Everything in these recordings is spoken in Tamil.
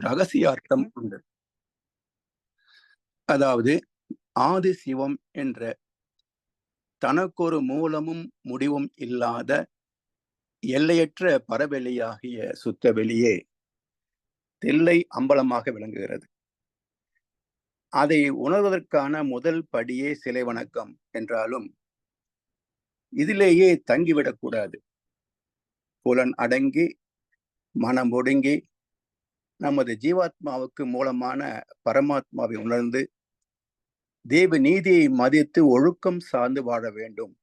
ரகசிய அர்த்தம் உண்டு. அதாவது ஆதி சிவம் என்ற தனக்கொரு மூலமும் முடிவும் இல்லாத எல்லையற்ற பரவெளியாகிய சுத்த வெளியே தில்லை அம்பலமாக விளங்குகிறது. அதை உணர்வதற்கான முதல் படியே சிலை வணக்கம் என்றாலும் இதிலேயே தங்கிவிடக்கூடாது. புலன் அடங்கி மனம் ஒடுங்கி நமது ஜீவாத்மாவுக்கு மூலமான பரமாத்மாவை உணர்ந்து தேவ நீதியை மதித்து ஒழுக்கம் சார்ந்து வாழ வேண்டும்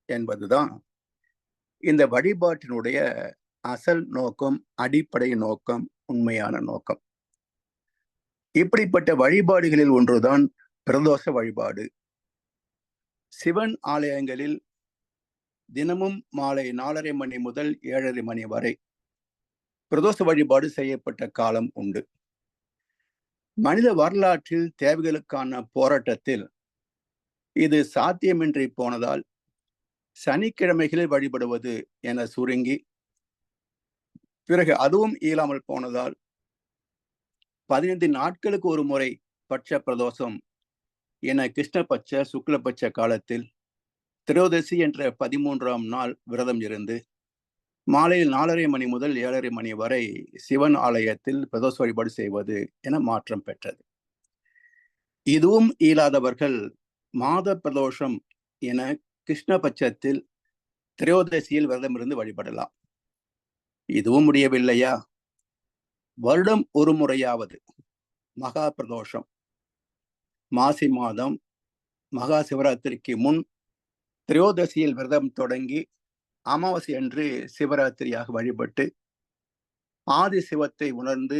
என்பதுதான் இந்த வழிபாட்டினுடைய அசல் நோக்கம், அடிப்படை நோக்கம், உண்மையான நோக்கம். இப்படிப்பட்ட வழிபாடுகளில் ஒன்றுதான் பிரதோஷ வழிபாடு. சிவன் ஆலயங்களில் தினமும் மாலை 4:30 மணி முதல் 7:30 மணி வரை பிரதோஷ வழிபாடு செய்யப்பட்ட காலம் உண்டு. மனித வரலாற்றில் தேவைகளுக்கான போராட்டத்தில் இது சாத்தியமின்றி போனதால் சனிக்கிழமைகளில் வழிபடுவது என சுருங்கி, பிறகு அதுவும் இயலாமல் போனதால் 15 நாட்களுக்கு ஒரு முறை பட்ச பிரதோஷம் என கிருஷ்ணபட்ச சுக்லபட்ச காலத்தில் திரோதசி என்ற 13ஆம் நாள் விரதம் இருந்து மாலையில் 4:30 மணி முதல் 7:30 மணி வரை சிவன் ஆலயத்தில் பிரதோஷ வழிபாடு செய்வது என மாற்றம் பெற்றது. இதுவும் இயலாதவர்கள் மாத பிரதோஷம் என கிருஷ்ணபட்சத்தில் திரையோதசியில் விரதம் இருந்து வழிபடலாம். இதுவும் முடியவில்லையா, வருடம் ஒரு முறையாவது மகா பிரதோஷம் மாசி மாதம் மகா சிவராத்திரிக்கு முன் திரையோதசியில் விரதம் தொடங்கி அமாவாசை அன்று சிவராத்திரியாக வழிபட்டு ஆதி சிவத்தை உணர்ந்து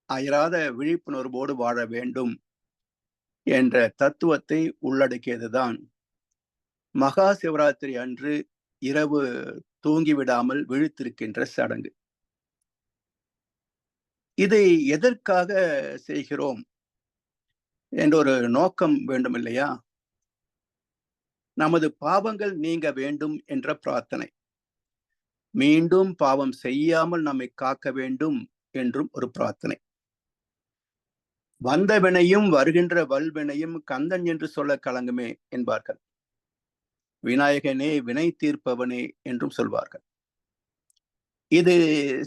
அயராத விழிப்புணர்வோடு வாழ வேண்டும் என்ற தத்துவத்தை உள்ளடக்கியதுதான் மகா சிவராத்திரி அன்று இரவு தூங்கிவிடாமல் விழித்திருக்கின்ற சடங்கு. இதை எதற்காக செய்கிறோம் என்ற ஒரு நோக்கம் வேண்டும் இல்லையா? நமது பாவங்கள் நீங்க வேண்டும் என்ற பிரார்த்தனை, மீண்டும் பாவம் செய்யாமல் நம்மை காக்க வேண்டும் என்றும் ஒரு பிரார்த்தனை. வந்த வினையும் வருகின்ற வல்வினையும் கந்தன் என்று சொல்ல கலங்குமே என்பார்கள். விநாயகனே வினை தீர்ப்பவனே என்றும் சொல்வார்கள். இது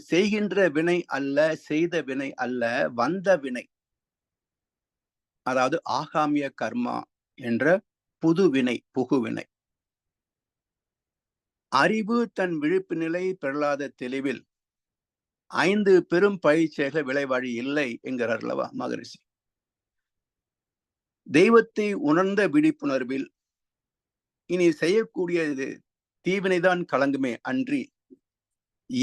செய்கின்ற வினை அல்ல, செய்த வினை அல்ல, வந்த வினை. அதாவது ஆகாமிய கர்மா என்ற புது வினை, புகுவினை. அறிவு தன் விழிப்பு நிலை பெறலாத தெளிவில் 5 பெரும் பயிற்சிகள் விளைவாழி இல்லை என்கிறார் அல்லவா மகரிஷி. தெய்வத்தை உணர்ந்த விழிப்புணர்வில் இனி செய்யக்கூடியது தீவினைதான் கலங்குமே அன்றி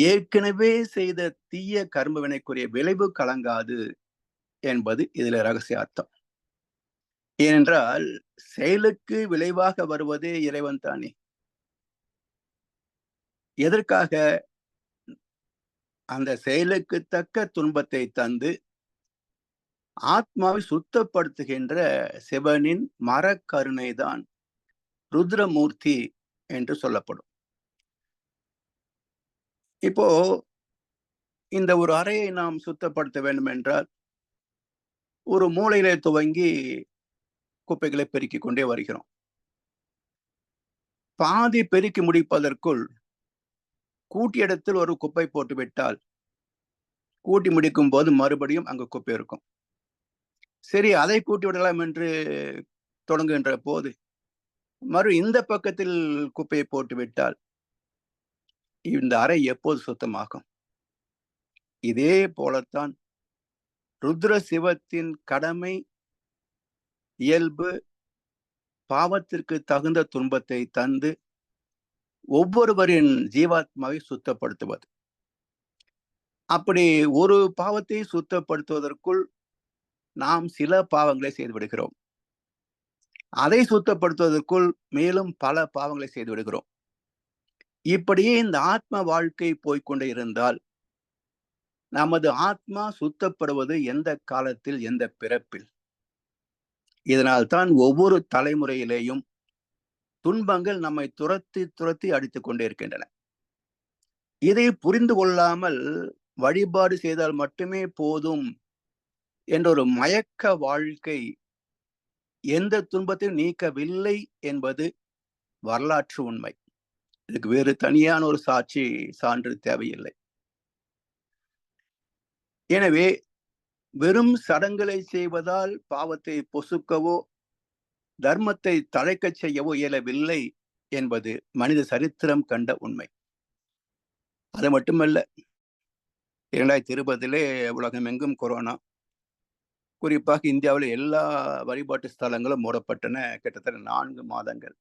ஏற்கனவே செய்த தீய கர்ம வினைக்குரிய விளைவு கலங்காது என்பது இதுல ரகசிய அர்த்தம். ஏனென்றால் செயலுக்கு விளைவாக வருவதே இறைவன் தானே. எதற்காக? அந்த செயலுக்கு தக்க துன்பத்தை தந்து ஆத்மாவை சுத்தப்படுத்துகின்ற சிவனின் மரக்கருணைதான் ருத்ரமூர்த்தி என்று சொல்லப்படும். இப்போ இந்த ஒரு அறையை நாம் சுத்தப்படுத்த வேண்டும் என்றால் ஒரு மூலையிலே துவங்கி குப்பைகளை பெருக்கிக் கொண்டே வருகிறோம். பாதி பெருக்கி முடிப்பதற்குள் கூட்டிய இடத்தில் ஒரு குப்பை போட்டு விட்டால் கூட்டி முடிக்கும் போது மறுபடியும் அங்கு குப்பை இருக்கும். சரி, அதை கூட்டி விடலாம் என்று தொடங்குகின்ற போது இந்த பக்கத்தில் குப்பையை போட்டு விட்டால் இந்த அறை எப்போது சுத்தமாகும்? இதே போலத்தான் ருத்ர சிவத்தின் கடமை, இயல்பு பாவத்திற்கு தகுந்த துன்பத்தை தந்து ஒவ்வொருவரின் ஜீவாத்மாவை சுத்தப்படுத்துவது. அப்படி ஒரு பாவத்தை சுத்தப்படுத்துவதற்குள் நாம் சில பாவங்களை செய்து விடுகிறோம். அதை சுத்தப்படுத்துவதற்குள் மேலும் பல பாவங்களை செய்து விடுகிறோம். இப்படியே இந்த ஆத்ம வாழ்க்கை போய்கொண்டே இருந்தால் நமது ஆத்மா சுத்தப்படுவது எந்த காலத்தில், எந்த பிறப்பில்? இதனால் தான் ஒவ்வொரு தலைமுறையிலேயும் துன்பங்கள் நம்மை துரத்தி துரத்தி அடித்துக் கொண்டே இருக்கின்றன. இதை புரிந்து கொள்ளாமல் வழிபாடு செய்தால் மட்டுமே போதும் என்ற ஒரு மயக்க வாழ்க்கை எந்த துன்பத்தையும் நீக்கவில்லை என்பது வரலாற்று உண்மை. இதுக்கு வேறு தனியான ஒரு சான்று தேவையில்லை. எனவே வெறும் சடங்குகளை செய்வதால் பாவத்தை பொசுக்கவோ தர்மத்தை தழைக்கச் செய்யவோ இயலவில்லை என்பது மனித சரித்திரம் கண்ட உண்மை. அது மட்டுமல்ல, 2020 உலகமெங்கும் கொரோனா, குறிப்பாக இந்தியாவில் எல்லா வழிபாட்டு ஸ்தலங்களும் மூடப்பட்டன. கிட்டத்தட்ட 4 மாதங்கள்.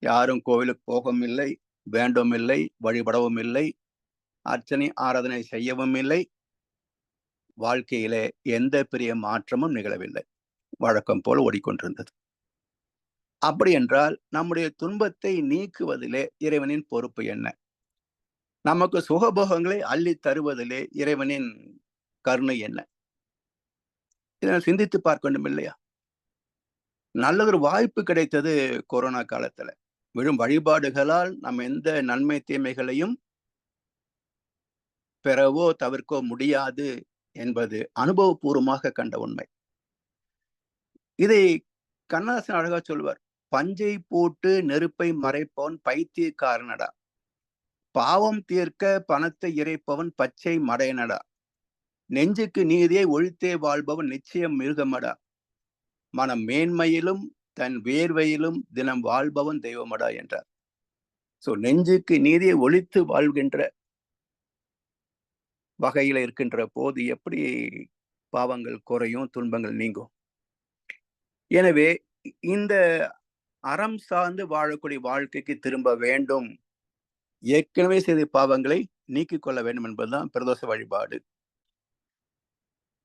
யாரும் கோவிலுக்கு போகவும் இல்லை, வேண்டவும் இல்லை, வழிபடவும் இல்லை, அர்ச்சனை ஆராதனை செய்யவும் இல்லை. வாழ்க்கையிலே எந்த பெரிய மாற்றமும் நிகழவில்லை. வழக்கம் போல் ஓடிக்கொண்டிருந்தது. அப்படி என்றால் நம்முடைய துன்பத்தை நீக்குவதிலே இறைவனின் பொறுப்பு என்ன? நமக்கு சுகபோகங்களை அள்ளி தருவதிலே இறைவனின் கருணை என்ன? இதை சிந்தித்து பார்க்க வேண்டும் இல்லையா? நல்லதொரு வாய்ப்பு கிடைத்தது கொரோனா காலத்துல. வெறும் வழிபாடுகளால் நம்ம எந்த நன்மை தீமைகளையும் பெறவோ தவிர்க்கவோ முடியாது என்பது அனுபவபூர்வமாக கண்ட உண்மை. இதை கண்ணதாசன் அழகா சொல்வார். பஞ்சை போட்டு நெருப்பை மறைப்பவன் பைத்தியக்காரனடா, பாவம் தீர்க்க பணத்தை இறைப்பவன் பச்சை மடையனடா, நெஞ்சுக்கு நீதியை ஒழித்தே வாழ்பவன் நிச்சயம் மிருகமடா, மனம் மேன்மையிலும் தன் வேர்வையிலும் தினம் வாழ்பவன் தெய்வமடா என்றார். நெஞ்சுக்கு நீதியை ஒழித்து வாழ்கின்ற வகையில இருக்கின்ற போது எப்படி பாவங்கள் குறையும், துன்பங்கள் நீங்கும்? எனவே இந்த அறம் சார்ந்து வாழக்கூடிய வாழ்க்கைக்கு திரும்ப வேண்டும், ஏற்கனவே செய்த பாவங்களை நீக்கிக் கொள்ள வேண்டும் என்பதுதான் பிரதோஷ வழிபாடு.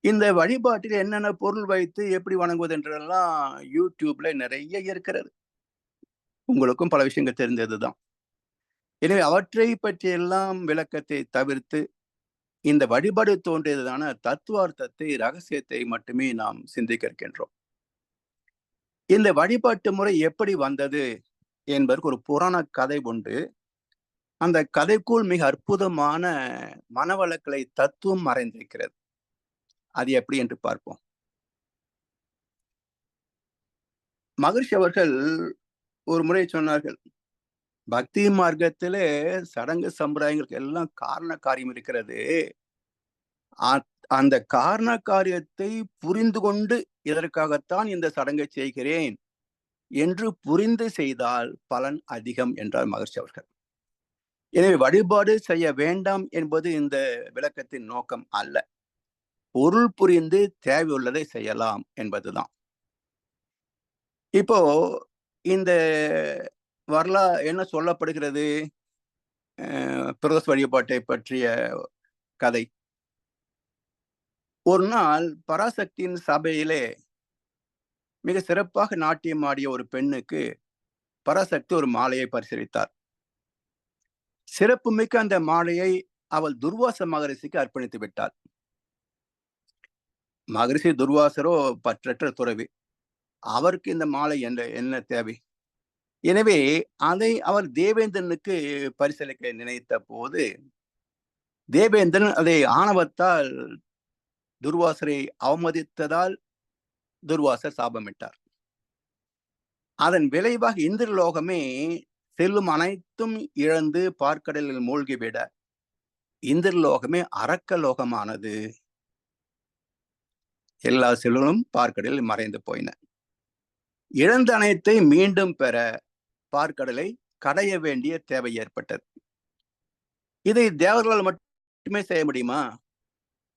இந்த வழிபாட்டில் என்னென்ன பொருள் வைத்து எப்படி வணங்குவது என்றெல்லாம் யூடியூப்ல நிறைய இருக்கிறது. உங்களுக்கும் பல விஷயங்கள் தெரிஞ்சதுதான். எனவே அவற்றை பற்றியெல்லாம் விளக்கத்தை தவிர்த்து இந்த வழிபாடு தோன்றியதான தத்துவார்த்தத்தை, ரகசியத்தை மட்டுமே நாம் சிந்திக்க இருக்கின்றோம். இந்த வழிபாட்டு முறை எப்படி வந்தது என்பதற்கு ஒரு புராண கதை உண்டு. அந்த கதைக்குள் மிக அற்புதமான மனவளக்கலை தத்துவம் மறைந்திருக்கிறது. அது எப்படி என்று பார்ப்போம். மகரிஷி அவர்கள் ஒரு முறை சொன்னார்கள், பக்தி மார்க்கத்திலே சடங்கு சம்பிரதாயங்களுக்கு எல்லாம் காரண காரியம் இருக்கிறது. அந்த காரண காரியத்தை புரிந்து கொண்டு இதற்காகத்தான் இந்த சடங்கை செய்கிறேன் என்று புரிந்து செய்தால் பலன் அதிகம் என்றார் மகரிஷி அவர்கள். எனவே வழிபாடு செய்ய வேண்டாம் என்பது இந்த விளக்கத்தின் நோக்கம் அல்ல. பொருள் புரிந்து தேவையுள்ளதை செய்யலாம் என்பதுதான். இப்போ இந்த என்ன சொல்லப்படுகிறது? பிரதோஷ வழிபாட்டை பற்றிய கதை. ஒரு நாள் பராசக்தியின் சபையிலே மிக சிறப்பாக நாட்டியம் ஆடிய ஒரு பெண்ணுக்கு பராசக்தி ஒரு மாலையை பரிசளித்தார். சிறப்புமிக்க அந்த மாலையை அவள் துர்வாச மகரிஷிக்கு அர்ப்பணித்து விட்டாள். மகரிஷி துர்வாசரோ பற்றற்ற துறவி. அவருக்கு இந்த மாலை என்ன தேவை? எனவே அதை அவர் தேவேந்திரனுக்கு பரிசளிக்க நினைத்த போது தேவேந்திரன் அதை ஆணவத்தால் துர்வாசரை அவமதித்ததால் துர்வாசர் சாபமிட்டார். அதன் விளைவாக இந்திரலோகமே செல்லும் அனைத்தும் இழந்து பார்க்கடலில் மூழ்கிவிட இந்திரலோகமே அரக்க லோகமானது. எல்லா செல்வங்களும் பார்க்கடலில் மறைந்து போயின. இழந்த அனைத்தை மீண்டும் பெற பார்க்கடலை கடைய வேண்டிய தேவை ஏற்பட்டது. இதை தேவர்களால் மட்டுமே செய்ய முடியுமா?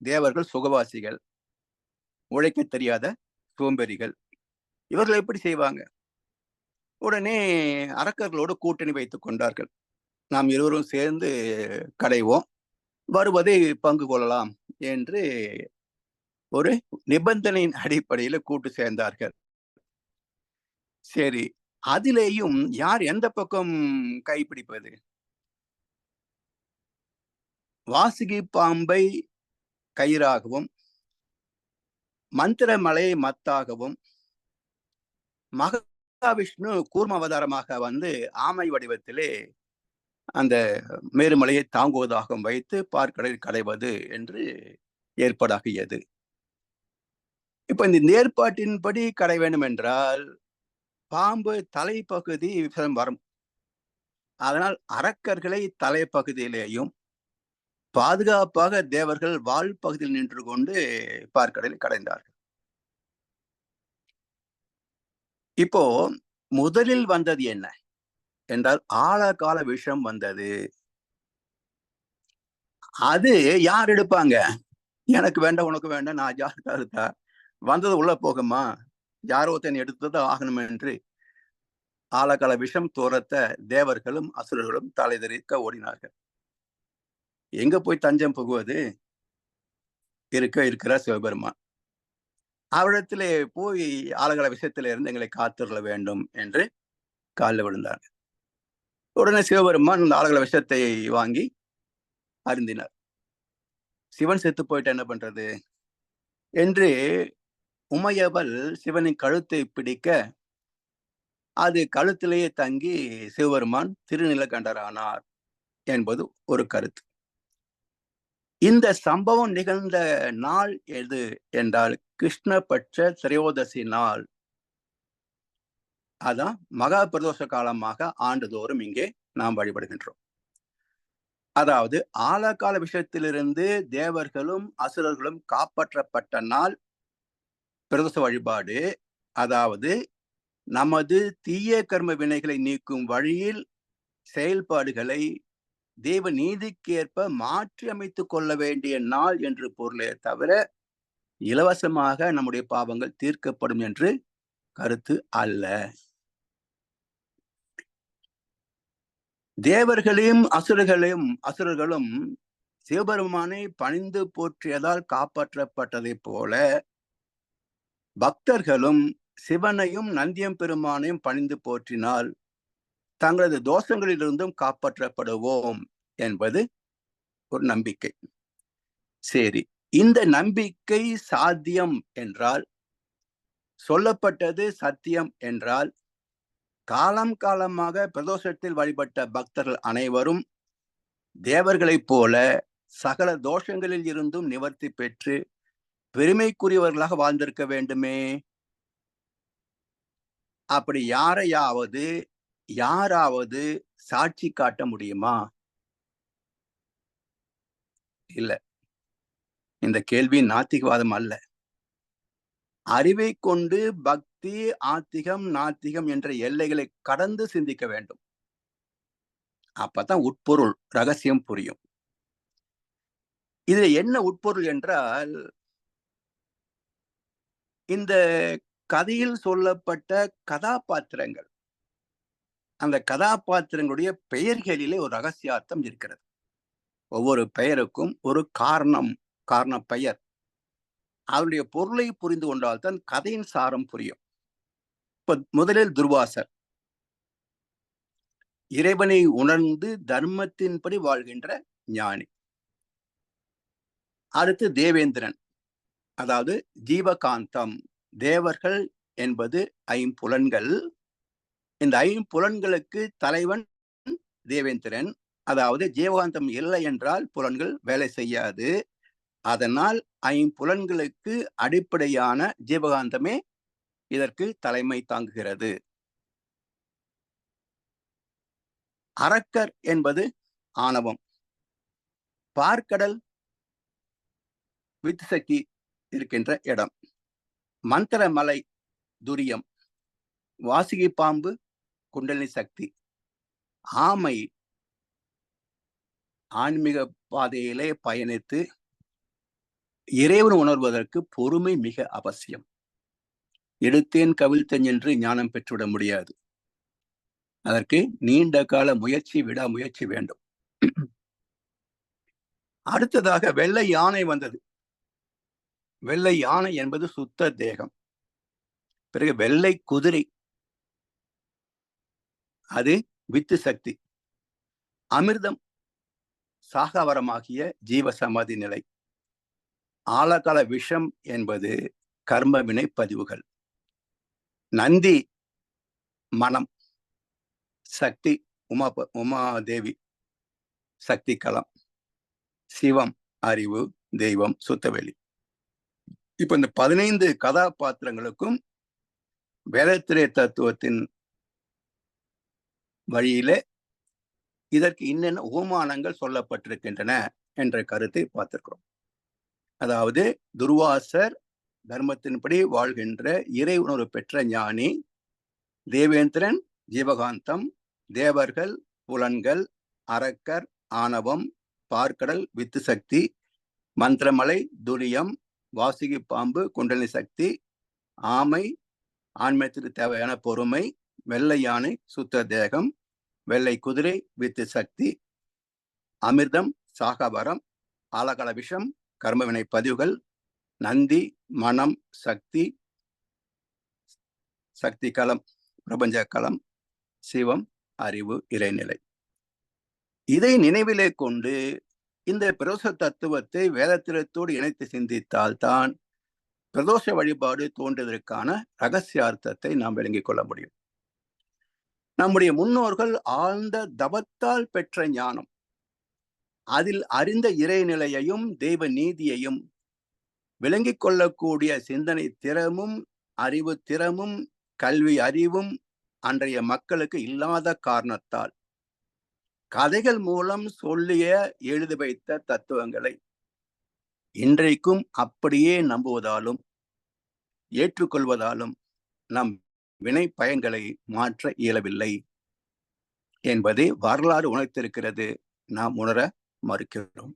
தேவர்கள் சுகவாசிகள், உழைக்க தெரியாத சோம்பேறிகள். இவர்கள் எப்படி செய்வாங்க? உடனே அரக்கர்களோடு கூட்டணி வைத்துக் கொண்டார்கள். நாம் இருவரும் சேர்ந்து கடைவோம், வருவதை பங்கு கொள்ளலாம் என்று ஒரு நிபந்தனையின் அடிப்படையில் கூட்டு சேர்ந்தார்கள். சரி, அதிலேயும் யார் எந்த பக்கம் கைப்பிடிப்பது? வாசுகி பாம்பை கயிறாகவும், மந்திரமலையை மத்தாகவும், மகாவிஷ்ணு கூர்ம அவதாரமாக வந்து ஆமை வடிவத்திலே அந்த மேருமலையை தாங்குவதாக வைத்து பார்க்கடலில் கடைவது என்று ஏற்பாடாகியது. இப்ப இந்த ஏற்பாட்டின்படி கடை வேண்டும் என்றால் பாம்பு தலைப்பகுதி வரும். அதனால் அரக்கர்களை தலைப்பகுதியிலேயும் பாதுகாப்பாக தேவர்கள் வால் பகுதியில் நின்று கொண்டு பார்க்கடலில் கடைந்தார்கள். இப்போ முதலில் வந்தது என்ன என்றால் ஆழகால விஷம் வந்தது. அது யார் எடுப்பாங்க? எனக்கு வேண்டாம், உனக்கு வேண்டாம், நான் ஜாக்கிரதா வந்தது உள்ள போகுமா, யாரோ ஒருத்தன் எடுத்தது ஆகணும் என்று ஆழகால விஷம் தோரத்த தேவர்களும் அசுரர்களும் தலை தெறிக்க ஓடினார்கள். எங்க போய் தஞ்சம் புகுவது? இருக்கிற சிவபெருமான் அவரிடத்திலே போய் ஆழகால விஷயத்தில இருந்து எங்களை காத்துள்ள வேண்டும் என்று காலில் விழுந்தார்கள். உடனே சிவபெருமான் இந்த ஆழகால விஷத்தை வாங்கி அருந்தினார். சிவன் செத்து போயிட்டு என்ன பண்றது என்று உமையவள் சிவனின் கழுத்தை பிடிக்க அது கழுத்திலேயே தங்கி சிவபெருமான் திருநிலக்கண்டரானார் என்பது ஒரு கருத்து. இந்த சம்பவம் நிகழ்ந்த நாள் எது என்றால் கிருஷ்ணபட்ச திரையோதசி நாள். அதான் மகா பிரதோஷ காலமாக ஆண்டுதோறும் இங்கே நாம் வழிபடுகின்றோம். அதாவது ஆழகால விஷயத்திலிருந்து தேவர்களும் அசுரர்களும் காப்பாற்றப்பட்ட நாள் பிரதோஷ வழிபாடு. அதாவது நமது தீய கர்ம வினைகளை நீக்கும் வழியில் செயல்பாடுகளை தேவ நீதிக்கேற்ப மாற்றி அமைத்துக் கொள்ள வேண்டிய நாள் என்று பொருளே தவிர இலவசமாக நம்முடைய பாவங்கள் தீர்க்கப்படும் என்று கருத்து அல்ல. தேவர்களையும் அசுரர்களும் சிவபெருமானை பணிந்து போற்றியதால் காப்பாற்றப்பட்டதை போல பக்தர்களும் சிவனையும் நந்தியம் பெருமானையும் பணிந்து போற்றினால் தங்களது தோஷங்களிலிருந்தும் காப்பாற்றப்படுவோம் என்பது ஒரு நம்பிக்கை. சரி, இந்த நம்பிக்கை சாத்தியம் என்றால், சொல்லப்பட்டது சத்தியம் என்றால், காலம் காலமாக பிரதோஷத்தில் வழிபட்ட பக்தர்கள் அனைவரும் தேவர்களைப் போல சகல தோஷங்களில் இருந்தும் நிவர்த்தி பெற்று பெருமைக்குரியவர்களாக வாழ்ந்திருக்க வேண்டுமே. அப்படி யாராவது சாட்சி காட்ட முடியுமா? இல்ல. இந்த கேள்வி நாத்திகவாதம் அல்ல. அறிவை கொண்டு பக்தி, ஆத்திகம், நாத்திகம் என்ற எல்லைகளை கடந்து சிந்திக்க வேண்டும். அப்பதான் உட்பொருள் ரகசியம் புரியும். இதுல என்ன உட்பொருள் என்றால், இந்த கதையில் சொல்லப்பட்ட கதாபாத்திரங்கள், அந்த கதாபாத்திரங்களுடைய பெயர்களிலே ஒரு ரகசியார்த்தம் இருக்கிறது. ஒவ்வொரு பெயருக்கும் ஒரு காரண பெயர். அவருடைய பொருளை புரிந்து கொண்டால்தான் கதையின் சாரம் புரியும். இப்ப முதலில் துர்வாசர், இறைவனை உணர்ந்து தர்மத்தின்படி வாழ்கின்ற ஞானி. அடுத்து தேவேந்திரன், அதாவது ஜீவகாந்தம். தேவர்கள் என்பது ஐம்புலன்கள். இந்த ஐம்புலன்களுக்கு தலைவன் தேவேந்திரன். அதாவது ஜீவகாந்தம் இல்லை என்றால் புலன்கள் வேலை செய்யாது. அதனால் ஐம்புலன்களுக்கு அடிப்படையான ஜீவகாந்தமே இதற்கு தலைமை தாங்குகிறது. அரக்கர் என்பது ஆணவம். பார்க்கடல் வித்து சக்தி இருக்கின்ற இடம். மந்திரமலை துரியம். வாசுகி பாம்பு குண்டலினி சக்தி. ஆமை ஆன்மீக பாதையிலே பயணித்து இறைவன் உணர்வதற்கு பொறுமை மிக அவசியம். எடுத்தேன் கவிழ்த்தேன் என்று ஞானம் பெற்றுவிட முடியாது. அதற்கு நீண்ட கால முயற்சி, விடாமுயற்சி வேண்டும். அடுத்ததாக வெள்ளை யானை வந்தது. வெள்ளை யானை என்பது சுத்த தேகம். பிறகு வெள்ளை குதிரை, அது வித்து சக்தி. அமிர்தம் சாகாவரமாகிய ஜீவ சமாதி நிலை. ஆழகால விஷம் என்பது கர்ம வினை பதிவுகள். நந்தி மனம், சக்தி உமாதேவி சக்தி களம், சிவம் அறிவு, தெய்வம் சுத்தவெளி. இப்ப இந்த 15 கதாபாத்திரங்களுக்கும் வேதத்திலே தத்துவத்தின் வழியிலே இதற்கு இன்னென்ன உபமானங்கள் சொல்லப்பட்டிருக்கின்றன என்ற கருத்தை பார்த்திருக்கிறோம். அதாவது துர்வாசர் தர்மத்தின்படி வாழ்கின்ற இறை உணர்வு பெற்ற ஞானி, தேவேந்திரன் ஜீவகாந்தம், தேவர்கள் புலன்கள், அரக்கர் ஆணவம், பார்க்கடல் வித்து சக்தி, மந்திரமலை துரியம், வாசுகி பாம்பு குண்டலினி சக்தி, ஆமை ஆன்மீகத்திற்கு தேவையான பொறுமை, வெள்ளை யானை சுத்த தேகம், வெள்ளை குதிரை வித்து சக்தி, அமிர்தம் சாகாவரம், ஆலகால விஷம் கர்மவினை பதிவுகள், நந்தி மனம் சக்தி, சக்தி களம் பிரபஞ்ச களம், சிவம் அறிவு இறைநிலை. இதை நினைவிலே கொண்டு இந்த பிரதோஷ தத்துவத்தை வேதத்திலத்தோடு இணைத்து சிந்தித்தால்தான் பிரதோஷ வழிபாடு தோன்றுவதற்கான ரகசியார்த்தத்தை நாம் விளங்கிக் கொள்ள முடியும். நம்முடைய முன்னோர்கள் ஆழ்ந்த தவத்தால் பெற்ற ஞானம், அதில் அறிந்த இறைநிலையையும் தெய்வ நீதியையும் விளங்கிக் கொள்ளக்கூடிய சிந்தனை திறமும் அறிவு திறமும் கல்வி அறிவும் அன்றைய மக்களுக்கு இல்லாத காரணத்தால் கதைகள் மூலம் சொல்லிய எழுதி வைத்த தத்துவங்களை இன்றைக்கும் அப்படியே நம்புவதாலும் ஏற்றுக்கொள்வதாலும் நம் வினை பயன்களை மாற்ற இயலவில்லை என்பதை வரலாறு உணர்த்திருக்கிறது. நாம் உணர மறுக்கிறோம்.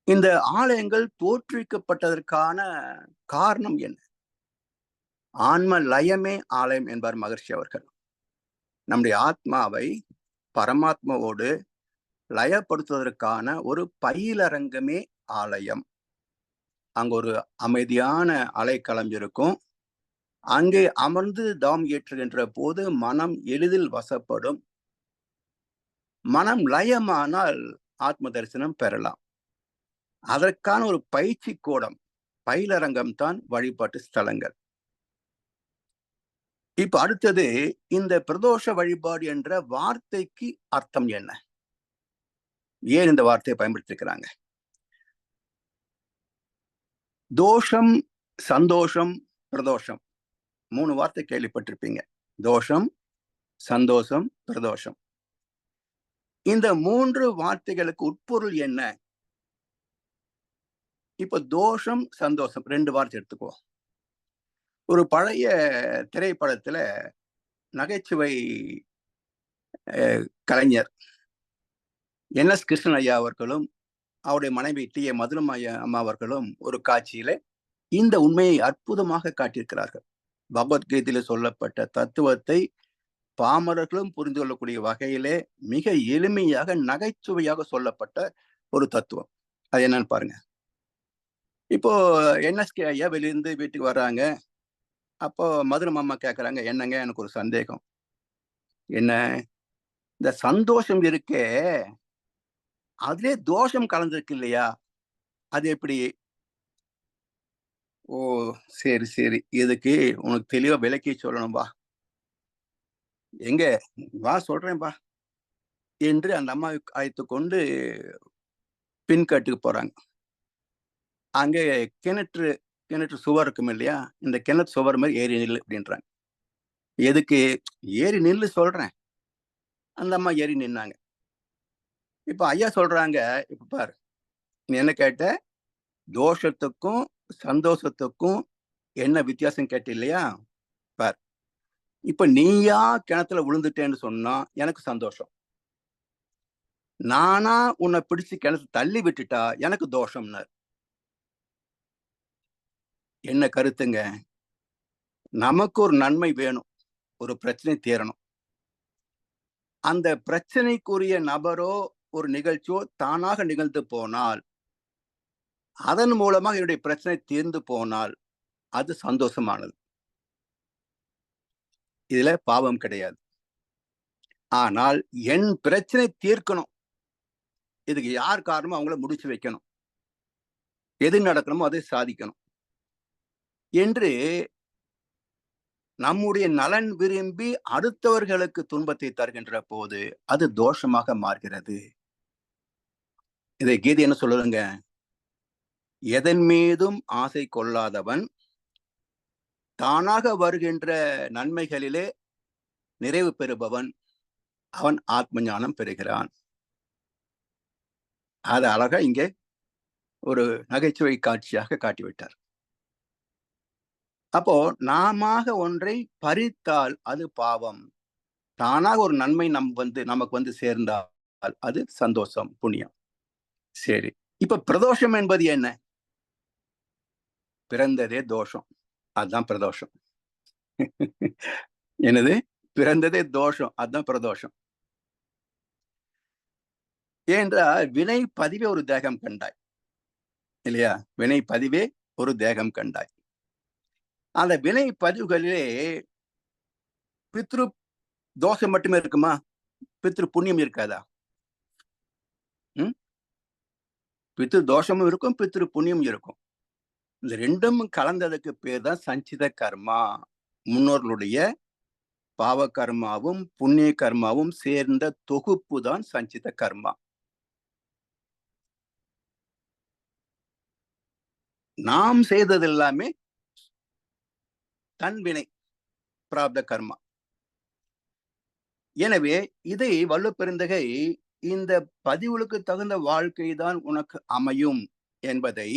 இந்த ஆலயங்கள் தோற்றுவிக்கப்பட்டதற்கான காரணம் என்ன? ஆன்ம லயமே ஆலயம் என்பார் மகர்ஷி அவர்கள். நம்முடைய ஆத்மாவை பரமாத்மாவோடு லயப்படுத்துவதற்கான ஒரு பயிலரங்கமே ஆலயம். அங்க ஒரு அமைதியான அலைக்களம் இருக்கும். அங்கே அமர்ந்து தாம் ஏற்றுகின்ற போது மனம் எளிதில் வசப்படும். மனம் லயமானால் ஆத்ம தரிசனம் பெறலாம். அதற்கான ஒரு பயிற்சி கூடம், பயிலரங்கம் தான் வழிபாட்டு ஸ்தலங்கள். இப்ப அடுத்தது, இந்த பிரதோஷ வழிபாடு என்ற வார்த்தைக்கு அர்த்தம் என்ன? ஏன் இந்த வார்த்தையை பயன்படுத்திருக்கிறாங்க? தோஷம், சந்தோஷம், பிரதோஷம், 3 வார்த்தை கேள்விப்பட்டிருப்பீங்க. தோஷம், சந்தோஷம், பிரதோஷம். இந்த 3 வார்த்தைகளுக்கு உட்பொருள் என்ன? இப்ப தோஷம், சந்தோஷம் 2 வார்த்தை எடுத்துக்கோ. ஒரு பழைய திரைப்படத்துல நகைச்சுவை கலைஞர் NS கிருஷ்ணன் ஐயா அவர்களும் அவருடைய மனைவி T.A. மதுரம் ஐயா அம்மா அவர்களும் ஒரு காட்சியில இந்த உண்மையை அற்புதமாக காட்டியிருக்கிறார்கள். பகவத்கீதையில சொல்லப்பட்ட தத்துவத்தை பாமரர்களும் புரிந்து கொள்ளக்கூடிய வகையிலே மிக எளிமையாக நகைச்சுவையாக சொல்லப்பட்ட ஒரு தத்துவம். அது என்னன்னு பாருங்க. இப்போ NSK ஐயா வெளியிருந்து வீட்டுக்கு வர்றாங்க. அப்போ மதுரம் அம்மா கேட்கறாங்க, என்னங்க எனக்கு ஒரு சந்தேகம். என்ன? இந்த சந்தோஷம் இருக்கே, அதுலயே தோஷம் கலந்துருக்கு இல்லையா? அது எப்படி? ஓ, சரி சரி, இதுக்கு உனக்கு தெளிவா விளக்கி சொல்லணும் வா. எங்க? வா சொல்றேன் வா என்று அந்த அம்மாவை அழைத்து கொண்டு பின்கட்டுக்கு போறாங்க. அங்கே கிணற்று சுவர் இருக்கும் இல்லையா? இந்த கிணற்று சுவர் மாதிரி ஏறி நில்லு அப்படின்றாங்க. எதுக்கு? ஏறி நில்லு சொல்றேன். அந்த அம்மா ஏறி நின்னாங்க. இப்ப ஐயா சொல்றாங்க, இப்ப பாரு, நீ என்ன கேட்ட? தோஷத்துக்கும் சந்தோஷத்துக்கும் என்ன வித்தியாசம் கேட்ட இல்லையா? பார், இப்ப நீயா கிணத்துல விழுந்துட்டேன்னு சொன்னா எனக்கு சந்தோஷம். நானா உன்னை பிடிச்சு கிணத்து தள்ளி விட்டுட்டா எனக்கு தோஷம்னார். என்ன கருத்துங்க? நமக்கு ஒரு நன்மை வேணும், ஒரு பிரச்சனை தீரணும். அந்த பிரச்சனைக்குரிய நபரோ ஒரு நிகழ்ச்சியோ தானாக நிகழ்ந்து போனால், அதன் மூலமாக என்னுடைய பிரச்சனை தீர்ந்து போனால் அது சந்தோஷமானது. இதுல பாவம் கிடையாது. ஆனால் என் பிரச்சனை தீர்க்கணும், இதுக்கு யார் காரணமோ அவங்கள முடிச்சு வைக்கணும், எது நடக்கணுமோ அதை சாதிக்கணும் என்று நம்முடைய நலன் விரும்பி அடுத்தவர்களுக்கு துன்பத்தை தருகின்ற போது அது தோஷமாக மாறுகிறது. இதை கீதை என்ன சொல்லுங்க? எதன் மீதும் ஆசை கொள்ளாதவன் தானாக வருகின்ற நன்மைகளிலே நிறைவு பெறுபவன் அவன் ஆத்ம ஞானம் பெறுகிறான். அது அழகா இங்கே ஒரு நகைச்சுவை காட்சியாக காட்டிவிட்டார். அப்போ நாம ஒன்றை பறித்தால் அது பாவம். தானாக ஒரு நன்மை நமக்கு வந்து சேர்ந்தால் அது சந்தோஷம், புண்ணியம். சரி. இப்ப பிரதோஷம் என்பது என்ன? பிறந்ததே தோஷம். அதுதான் பிரதோஷம். என்னது? பிறந்ததே தோஷம். அதுதான் பிரதோஷம். ஏனென்றால் வினை பதிவே ஒரு தேகம் கண்டாய். இல்லையா? வினை பதிவே ஒரு தேகம் கண்டாய். அந்த வினை பதிவுகளிலே பித்ரு தோஷம் மட்டுமே இருக்குமா? பித்ரு புண்ணியம் இருக்காதா? பித்ரு தோஷமும் இருக்கும், பித்ரு புண்ணியம் இருக்கும். இந்த ரெண்டும் கலந்ததுக்கு பேர் தான் சஞ்சித கர்மா. முன்னோர்களுடைய பாவ கர்மாவும் புண்ணிய கர்மாவும் சேர்ந்த தொகுப்பு தான் சஞ்சித கர்மா. நாம் செய்தது எல்லாமே தன்வினை, பிராப்த கர்மா. எனவே இதை வள்ளுவப்பெருந்தகை இந்த பதிவுகளுக்கு தகுந்த வாழ்க்கை தான் உனக்கு அமையும் என்பதை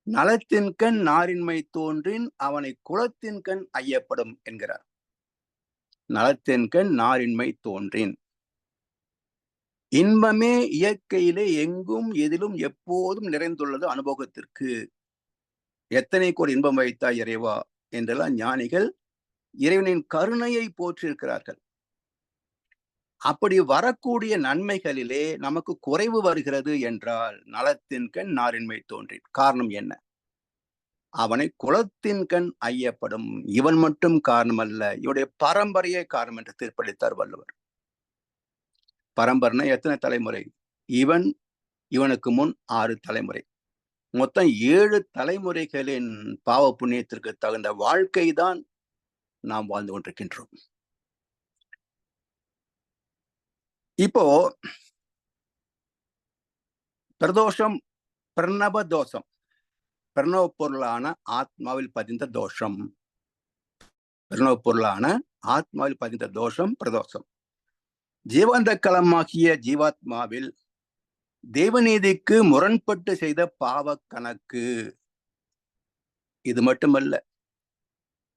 நலத்தின்கண் நாரின்மை தோன்றின் அவனை குலத்தின்கண் ஐயப்படும் என்கிறார். நலத்தின்கண் நாரின்மை தோன்றின். இன்பமே இயற்கையிலே எங்கும் எதிலும் எப்போதும் நிறைந்துள்ளது அனுபவத்திற்கு. எத்தனை கோடி இன்பம் வைத்தாய் இறைவா என்றெல்லாம் ஞானிகள் இறைவனின் கருணையை போற்றிருக்கிறார்கள். அப்படி வரக்கூடிய நன்மைகளிலே நமக்கு குறைவு வருகிறது என்றால் நலத்தின்கண் நாரின்மை தோன்றின். காரணம் என்ன? அவனை குலத்தின்கண் ஐயப்படும். இவன் மட்டும் காரணம் அல்ல, இவனுடைய பரம்பரையே காரணம் என்று தீர்ப்பளித்தார் வள்ளுவர். பரம்பரைனா எத்தனை தலைமுறை? இவனுக்கு முன் 6 தலைமுறை. மொத்தம் 7 தலைமுறைகளின் பாவ புண்ணியத்திற்கு தகுந்த வாழ்க்கை தான் நாம் வாழ்ந்து கொண்டிருக்கின்றோம். இப்போ பிரதோஷம் பிரணவ தோஷம். பிரணவ பொருளான ஆத்மாவில் பதிந்த தோஷம். பிரணவ பொருளான ஆத்மாவில் பதிந்த தோஷம் பிரதோஷம். ஜீவாந்த களமாகிய ஜீவாத்மாவில் தேவநீதிக்கு முரண்பட்டு செய்த பாவ கணக்கு. இது மட்டுமல்ல,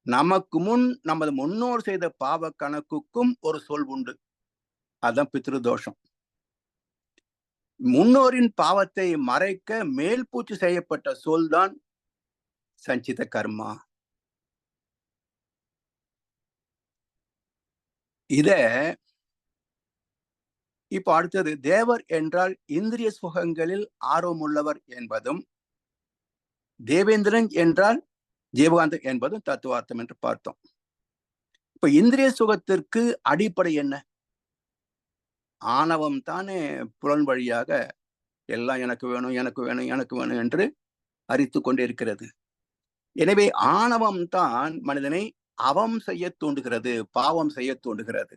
நமக்கு முன் நமது முன்னோர் செய்த பாவ கணக்குக்கும் ஒரு சொல் உண்டு. அதுதான் பித்ருதோஷம். முன்னோரின் பாவத்தை மறைக்க மேல் பூச்சு செய்யப்பட்ட சொல்தான் சஞ்சித கர்மா. இத இப்ப அடுத்தது, தேவர் என்றால் இந்திரிய சுகங்களில் ஆர்வமுள்ளவர் என்பதும், தேவேந்திரன் என்றால் ஜீவகாந்தன் என்பதும் தத்துவார்த்தம் என்று பார்த்தோம். இப்ப இந்திரிய சுகத்திற்கு அடிப்படை என்ன? ஆணவம் தானே புலன் வழியாக எல்லாம் எனக்கு வேணும், எனக்கு வேணும், எனக்கு வேணும் என்று அரித்து கொண்டே இருக்கிறது. எனவே ஆணவம் தான் மனிதனை அவம் செய்ய தூண்டுகிறது, பாவம் செய்ய தூண்டுகிறது.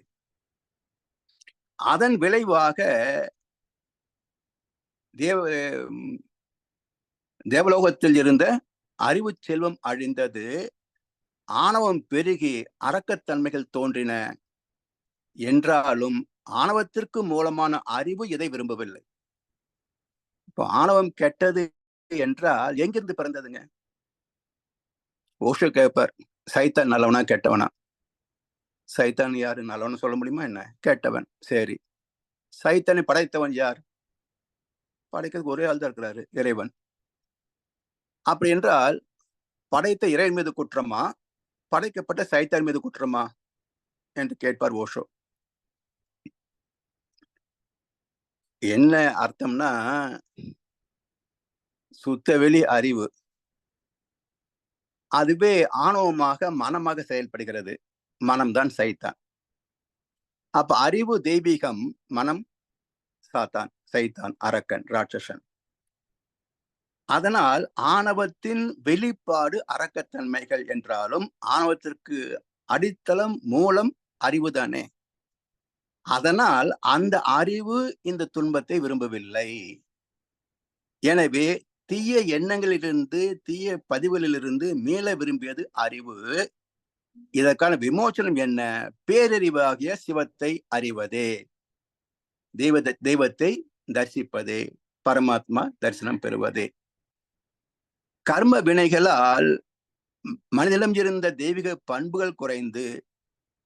அதன் விளைவாக தேவலோகத்தில் இருந்த அறிவு செல்வம் அழிந்தது, ஆணவம் பெருகி அரக்கத்தன்மைகள் தோன்றின. என்றாலும் ஆணவத்திற்கு மூலமான அறிவு இதை விரும்பவில்லை. இப்போ ஆணவம் கெட்டது என்றால் எங்கிருந்து பிறந்ததுங்க? ஓஷோ கேட்பார், சைத்தான் நல்லவனா கெட்டவனா? சைத்தான் யாரு? நல்லவன் சொல்ல முடியுமா என்ன? கெட்டவன். சரி, சைத்தானை படைத்தவன் யார்? படைக்கிறதுக்கு ஒரே ஆள் தான் இருக்கிறாரு, இறைவன். அப்படி என்றால் படைத்த இறைவன் மீது குற்றமா, படைக்கப்பட்ட சைத்தான் மீது குற்றமா என்று கேட்பார் ஓஷோ. என்ன அர்த்தம்னா, சுத்தவெளி அறிவு அதுவே ஆணவமாக மனமாக செயல்படுகிறது. மனம்தான் சைத்தான். அப்ப அறிவு தெய்வீகம், மனம் சாத்தான், சைத்தான், அரக்கன், ராட்சசன். அதனால் ஆணவத்தின் வெளிப்பாடு அரக்கத்தன்மைகள் என்றாலும் ஆணவத்திற்கு அடித்தளம் மூலம் அறிவுதானே. அதனால் அந்த அறிவு இந்த துன்பத்தை விரும்பவில்லை. எனவே தீய எண்ணங்களிலிருந்து தீய பதிவுகளிலிருந்து மீள விரும்பியது அறிவு. இதற்கான விமோசனம் என்ன? பேரறிவாகிய சிவத்தை அறிவதே, தெய்வத்தை தரிசிப்பதே, பரமாத்மா தரிசனம் பெறுவதே. கர்ம வினைகளால் மனிதனிடம் இருந்த தெய்வீக பண்புகள் குறைந்து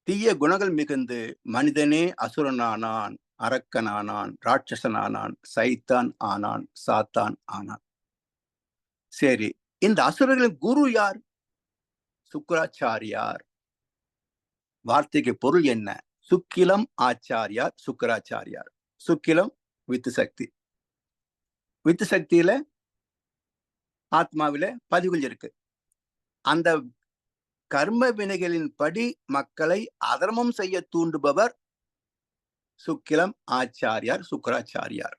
தீய குணங்கள் மிகுந்து மனிதனே அசுரனானான், அரக்கனானான், ராட்சசனானான், சைத்தான் ஆனான், சாத்தான் ஆனான். சரி, இந்த அசுரர்களின் குரு யார்? சுக்கராச்சாரியார். வார்த்தைக்கு பொருள் என்ன? சுக்கிலம் ஆச்சாரியார், சுக்கராச்சாரியார். சுக்கிலம் with Sakthi. வித்து சக்தியில ஆத்மாவில பதிவுகள் இருக்கு. அந்த கர்ம வினைகளின் படி மக்களை அதர்மம் செய்ய தூண்டுபவர் சுக்கிலம் ஆச்சாரியார், சுக்கராச்சாரியார்.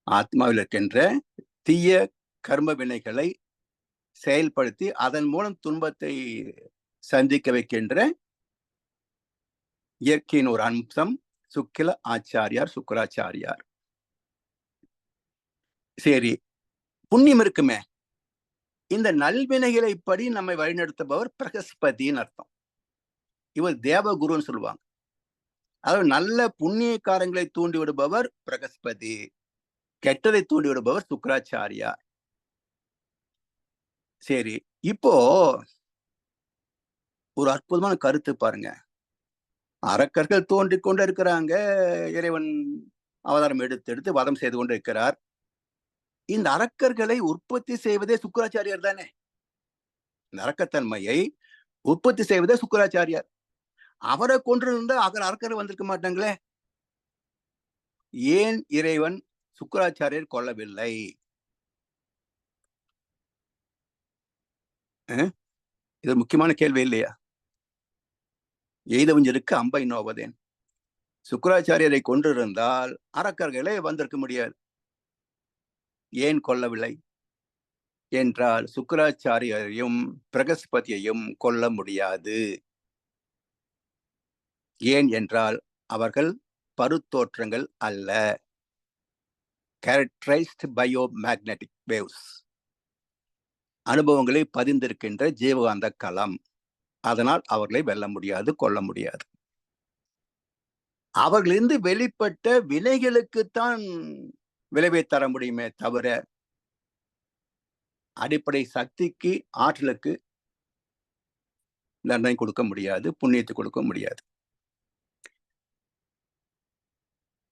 ஆத்மாவில் இருக்கின்ற தீய கர்ம வினைகளை செயல்படுத்தி அதன் மூலம் துன்பத்தை சந்திக்க வைக்கின்ற இயற்கையின் ஒரு அம்சம் சுக்கில ஆச்சாரியார், சுக்கராச்சாரியார். சரி, புண்ணியம் இருக்குமே, இந்த நல்வினைகளை படி நம்மை வழிநடத்துபவர் பிரகஸ்பதினு அர்த்தம். இவர் தேவகுருன்னு சொல்லுவாங்க. அதாவது நல்ல புண்ணிய காரங்களை தூண்டி விடுபவர் பிரகஸ்பதி, கெட்டதை தூண்டி விடுபவர் சுக்கராச்சாரியார். சரி, இப்போ ஒரு அற்புதமான கருத்து பாருங்க. அரக்கர்கள் தோன்றிக் கொண்டு இருக்கிறாங்க, இறைவன் அவதாரம் எடுத்து வதம் செய்து கொண்டு இருக்கிறார். இந்த அரக்கர்களை உற்பத்தி செய்வதே சுக்கராச்சாரியார் தானே. இந்த அரக்கத்தன்மையை உற்பத்தி செய்வதே சுக்கராச்சாரியார். அவரை கொண்டிருந்தா அரக்கர் வந்திருக்க மாட்டாங்களே. ஏன் இறைவன் சுக்கராச்சாரியர் கொல்லவில்லை? இது முக்கியமான கேள்வி இல்லையா? எய்தவஞ்சருக்கு அம்பை நோவதேன். சுக்கராச்சாரியரை கொண்டிருந்தால் அரக்கர்களே வந்திருக்க முடியாது. ஏன் கொல்லவில்லை என்றால் சுக்கராச்சாரியரையும் பிரகஸ்பதியையும் கொல்ல முடியாது. ஏன் என்றால் அவர்கள் பருத்தோற்றங்கள் அல்ல, கேரக்டரைஸ்ட் பயோ மேக்னெட்டிக் வேவ்ஸ், அனுபவங்களை பதிந்திருக்கின்ற ஜீவகாந்த களம். அதனால் அவர்களை வெல்ல முடியாது, கொல்ல முடியாது. அவர்களிருந்து வெளிப்பட்ட வினைகளுக்குத்தான் விளைவை தர முடியுமே தவிர அடிப்படை சக்திக்கு, ஆற்றலுக்கு தண்டனை கொடுக்க முடியாது, புண்ணியத்தை கொடுக்க முடியாது.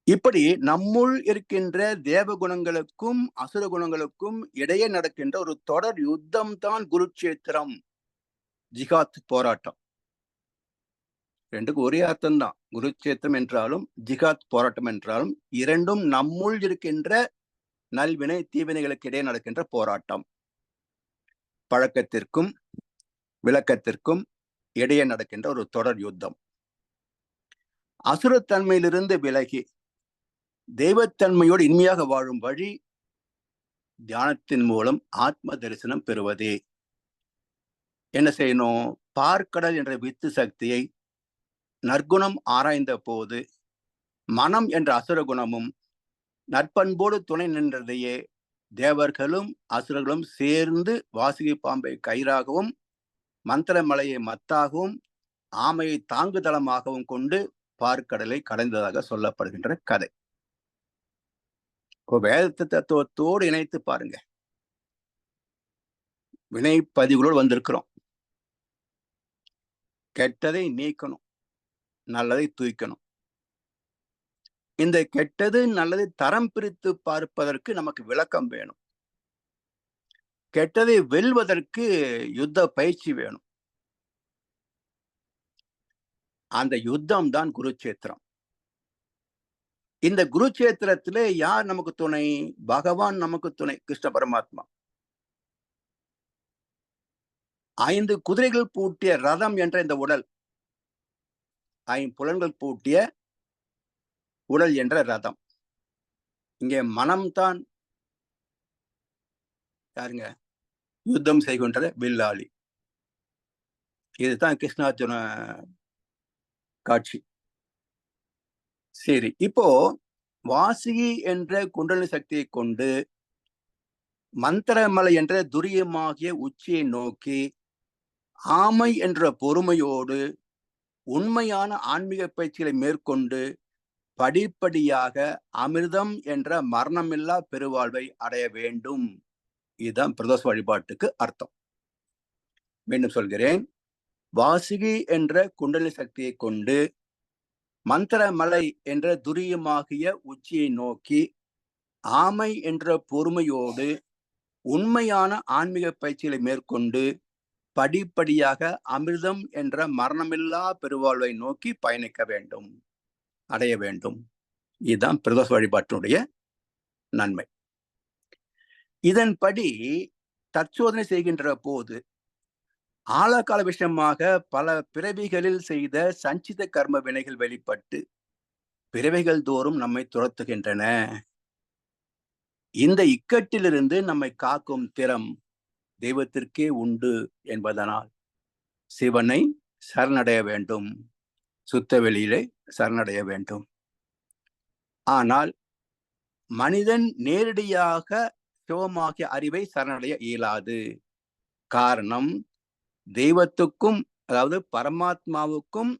இப்படி நம்முள் இருக்கின்ற தேவ குணங்களுக்கும் அசுர குணங்களுக்கும் இடையே நடக்கின்ற ஒரு தொடர் யுத்தம் தான் குருட்சேத்திரம், ஜிகாத் போராட்டம். ரெண்டுக்கு ஒரே அர்த்தம் தான். குருட்சேத்திரம் என்றாலும் ஜிகாத் போராட்டம் என்றாலும் இரண்டும் நம்முள் இருக்கின்ற நல்வினை தீவினைகளுக்கு இடையே நடக்கின்ற போராட்டம். பழக்கத்திற்கும் விளக்கத்திற்கும் இடையே நடக்கின்ற ஒரு தொடர் யுத்தம். அசுரத்தன்மையிலிருந்து விலகி தெய்வத்தன்மையோடு இனிமையாக வாழும் வழி தியானத்தின் மூலம் ஆத்ம தரிசனம் பெறுவதே. என்ன செய்யணும்? பார்க்கடல் என்ற வித்து சக்தியை நற்குணம் ஆராய்ந்த போது மனம் என்ற அசுர குணமும் நற்பண்போடு துணை நின்றதையே தேவர்களும் அசுரர்களும் சேர்ந்து வாசுகி பாம்பை கயிறாகவும் மந்திரமலையை மத்தாகவும் ஆமையை தாங்குதளமாகவும் கொண்டு பார்க்கடலை கடைந்ததாக சொல்லப்படுகின்ற கதை. வேத தத்துவத்தோடு இணைத்து பாருங்க. வினை பதிவுகளோடு வந்திருக்கிறோம். கெட்டதை நீக்கணும், நல்லதை தூய்க்கணும். இந்த கெட்டது நல்லதை தரம் பிரித்து பார்ப்பதற்கு நமக்கு விளக்கம் வேணும். கெட்டதை வெல்வதற்கு யுத்த பயிற்சி வேணும். அந்த யுத்தம் தான் குருட்சேத்திரம். இந்த குருட்சேத்திரத்திலே யார் நமக்கு துணை? பகவான் நமக்கு துணை, கிருஷ்ண பரமாத்மா. 5 குதிரைகள் பூட்டிய ரதம் என்ற இந்த உடல், 5 புலன்கள் பூட்டிய உடல் என்ற ரதம். இங்கே மனம்தான் யாருங்க? யுத்தம் செய்கின்ற வில்லாளி. இதுதான் கிருஷ்ணார்ஜுன காட்சி. சரி, இப்போ வாசுகி என்ற குண்டலினி சக்தியை கொண்டு மந்திரமலை என்ற துரியமாகிய உச்சியை நோக்கி ஆமை என்ற பொறுமையோடு உண்மையான ஆன்மீக பயிற்சிகளை மேற்கொண்டு படிப்படியாக அமிர்தம் என்ற மரணமில்லா பெருவாழ்வை அடைய வேண்டும். இதுதான் பிரதோஷ வழிபாட்டுக்கு அர்த்தம். மீண்டும் சொல்கிறேன். வாசுகி என்ற குண்டலினி சக்தியை கொண்டு மந்திரமலை என்ற துரியமாகிய உச்சியை நோக்கி ஆமை என்ற பொறுமையோடு உண்மையான ஆன்மீக பயிற்சிகளை மேற்கொண்டு படிப்படியாக அமிர்தம் என்ற மரணமில்லா பெருவாழ்வை நோக்கி பயணிக்க வேண்டும், அடைய வேண்டும். இதுதான் பிரதோஷ வழிபாட்டினுடைய நன்மை. இதன்படி தற்சோதனை செய்கின்ற போது ஆழகால விஷயமாக பல பிறவிகளில் செய்த சஞ்சித கர்ம வினைகள் வெளிப்பட்டு பிறவைகள் தோறும் நம்மை துரத்துகின்றன. இந்த இக்கட்டிலிருந்து நம்மை காக்கும் திறம் தெய்வத்திற்கே உண்டு என்பதனால் சிவனை சரணடைய வேண்டும், சுத்த வெளியிலே சரணடைய வேண்டும். ஆனால் மனிதன் நேரடியாக சிவமாகிய அறிவை சரணடைய இயலாது. காரணம், தெய்வத்துக்கும் அதாவது பரமாத்மாவுக்கும்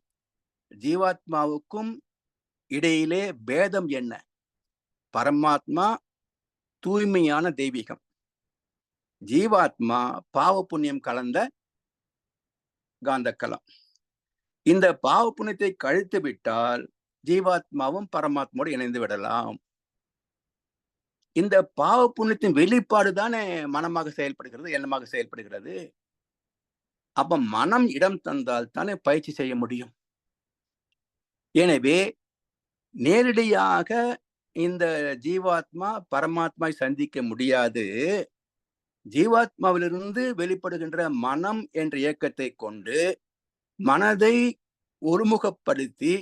ஜீவாத்மாவுக்கும் இடையிலே பேதம் என்ன? பரமாத்மா தூய்மையான தெய்வீகம், ஜீவாத்மா பாவ புண்ணியம் கலந்த காந்தக்கலம். இந்த பாவ புண்ணியத்தை கழித்து விட்டால் ஜீவாத்மாவும் பரமாத்மாவோடு இணைந்து விடலாம். இந்த பாவ புண்ணியத்தின் வெளிப்பாடு தானே மனமாக செயல்படுகிறது, எண்ணமாக செயல்படுகிறது. அப்ப மனம் இடம் தந்தால் தானே பயிற்சி செய்ய முடியும். எனவே நேரடியாக இந்த ஜீவாத்மா பரமாத்மா சந்திக்க முடியாது. ஜீவாத்மாவிலிருந்து வெளிப்படுகின்ற மனம் என்ற இயக்கத்தை கொண்டு மனதை ஒருமுகப்படுத்தி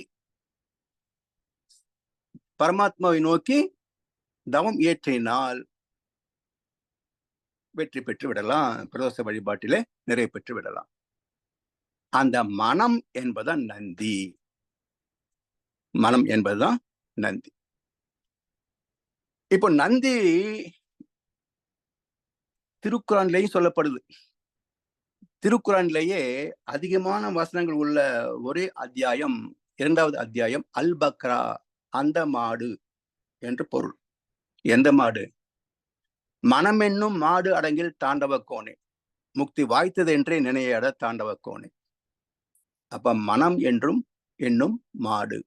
பரமாத்மாவை நோக்கி தவம் இயற்றினால் வெற்றி பெற்று விடலாம், பிரதோஷ வழிபாட்டிலே நிறைவு பெற்று விடலாம். அந்த மனம் என்பதுதான் நந்தி. மனம் என்பதுதான் நந்தி. இப்போ நந்தி திருக்குறான்லேயும் சொல்லப்படுது. திருக்குறான்லேயே அதிகமான வசனங்கள் உள்ள ஒரே அத்தியாயம் 2வது அத்தியாயம் அல் பக்ரா, அந்த மாடு என்று பொருள். எந்த மாடு? மனம் என்னும் மாடு அடங்கில் தாண்டவ கோணே, முக்தி வாய்த்தது என்றே நினையாட தாண்டவ கோணே. அப்ப மனம் என்றும் என்னும் மாடு.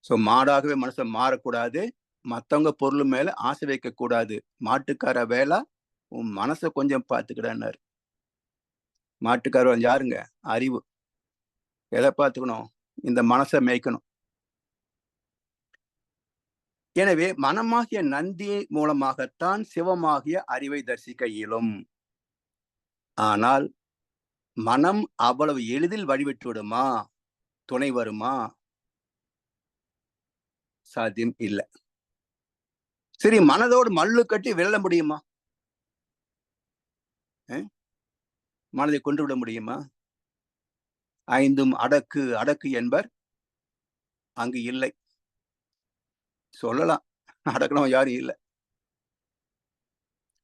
சோ மாடாகவே மனுஷன் மாறக்கூடாது, மத்தவங்க பொருள் மேல ஆசை வைக்க கூடாது. மாட்டுக்கார வேலை உன் மனசை கொஞ்சம் பார்த்துக்கிடான்னாரு. மாட்டுக்காரர் யாருங்க? அறிவு. எதை பார்த்துக்கணும்? இந்த மனசை மேய்க்கணும். எனவே மனமாகிய நந்தி மூலமாகத்தான் சிவமாகிய அறிவை தரிசிக்க இயலும். ஆனால் மனம் அவ்வளவு எளிதில் வழிவிட்டு விடுமா? துணை வருமா? சாத்தியம் இல்லை. சரி, மனதோடு மல்லு கட்டி வெல்ல முடியுமா? மனதை கொண்டு விட முடியுமா? ஐந்தும் அடக்கு அடக்கு என்பர் அங்கு இல்லை. சொல்லலாம், அடக்கணும் யாரும் இல்லை.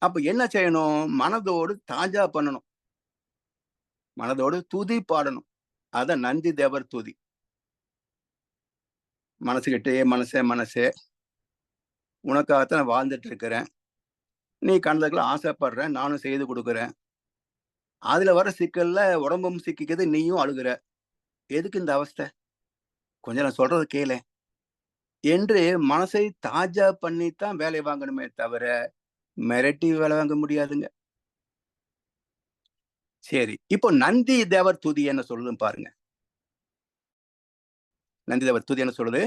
அப்ப என்ன செய்யணும்? மனதோடு தாஜா பண்ணணும், மனதோடு துதி பாடணும். அத நந்தி தேவர் துதி. மனசுகிட்டே மனசே மனசே, உனக்காகத்தான் நான் வாழ்ந்துட்டு இருக்கிறேன், நீ கண்டதுக்குள்ள ஆசைப்படுறேன், நானும் செய்து கொடுக்குறேன், அதுல வர சிக்கல்ல உடம்பும் சிக்கிக்குது, நீயும் அழுகுற, எதுக்கு இந்த அவஸ்தை? கொஞ்சம் நான் சொல்றது கேளு என்று மனசை தாஜா பண்ணித்தான் வேலை வாங்கணுமே தவிர மிரட்டி வேலை வாங்க முடியாதுங்க. சரி, இப்போ நந்தி தேவர் துதி என்ன சொல்லுது பாருங்க. நந்தி தேவர் துதி என்ன சொல்லுது?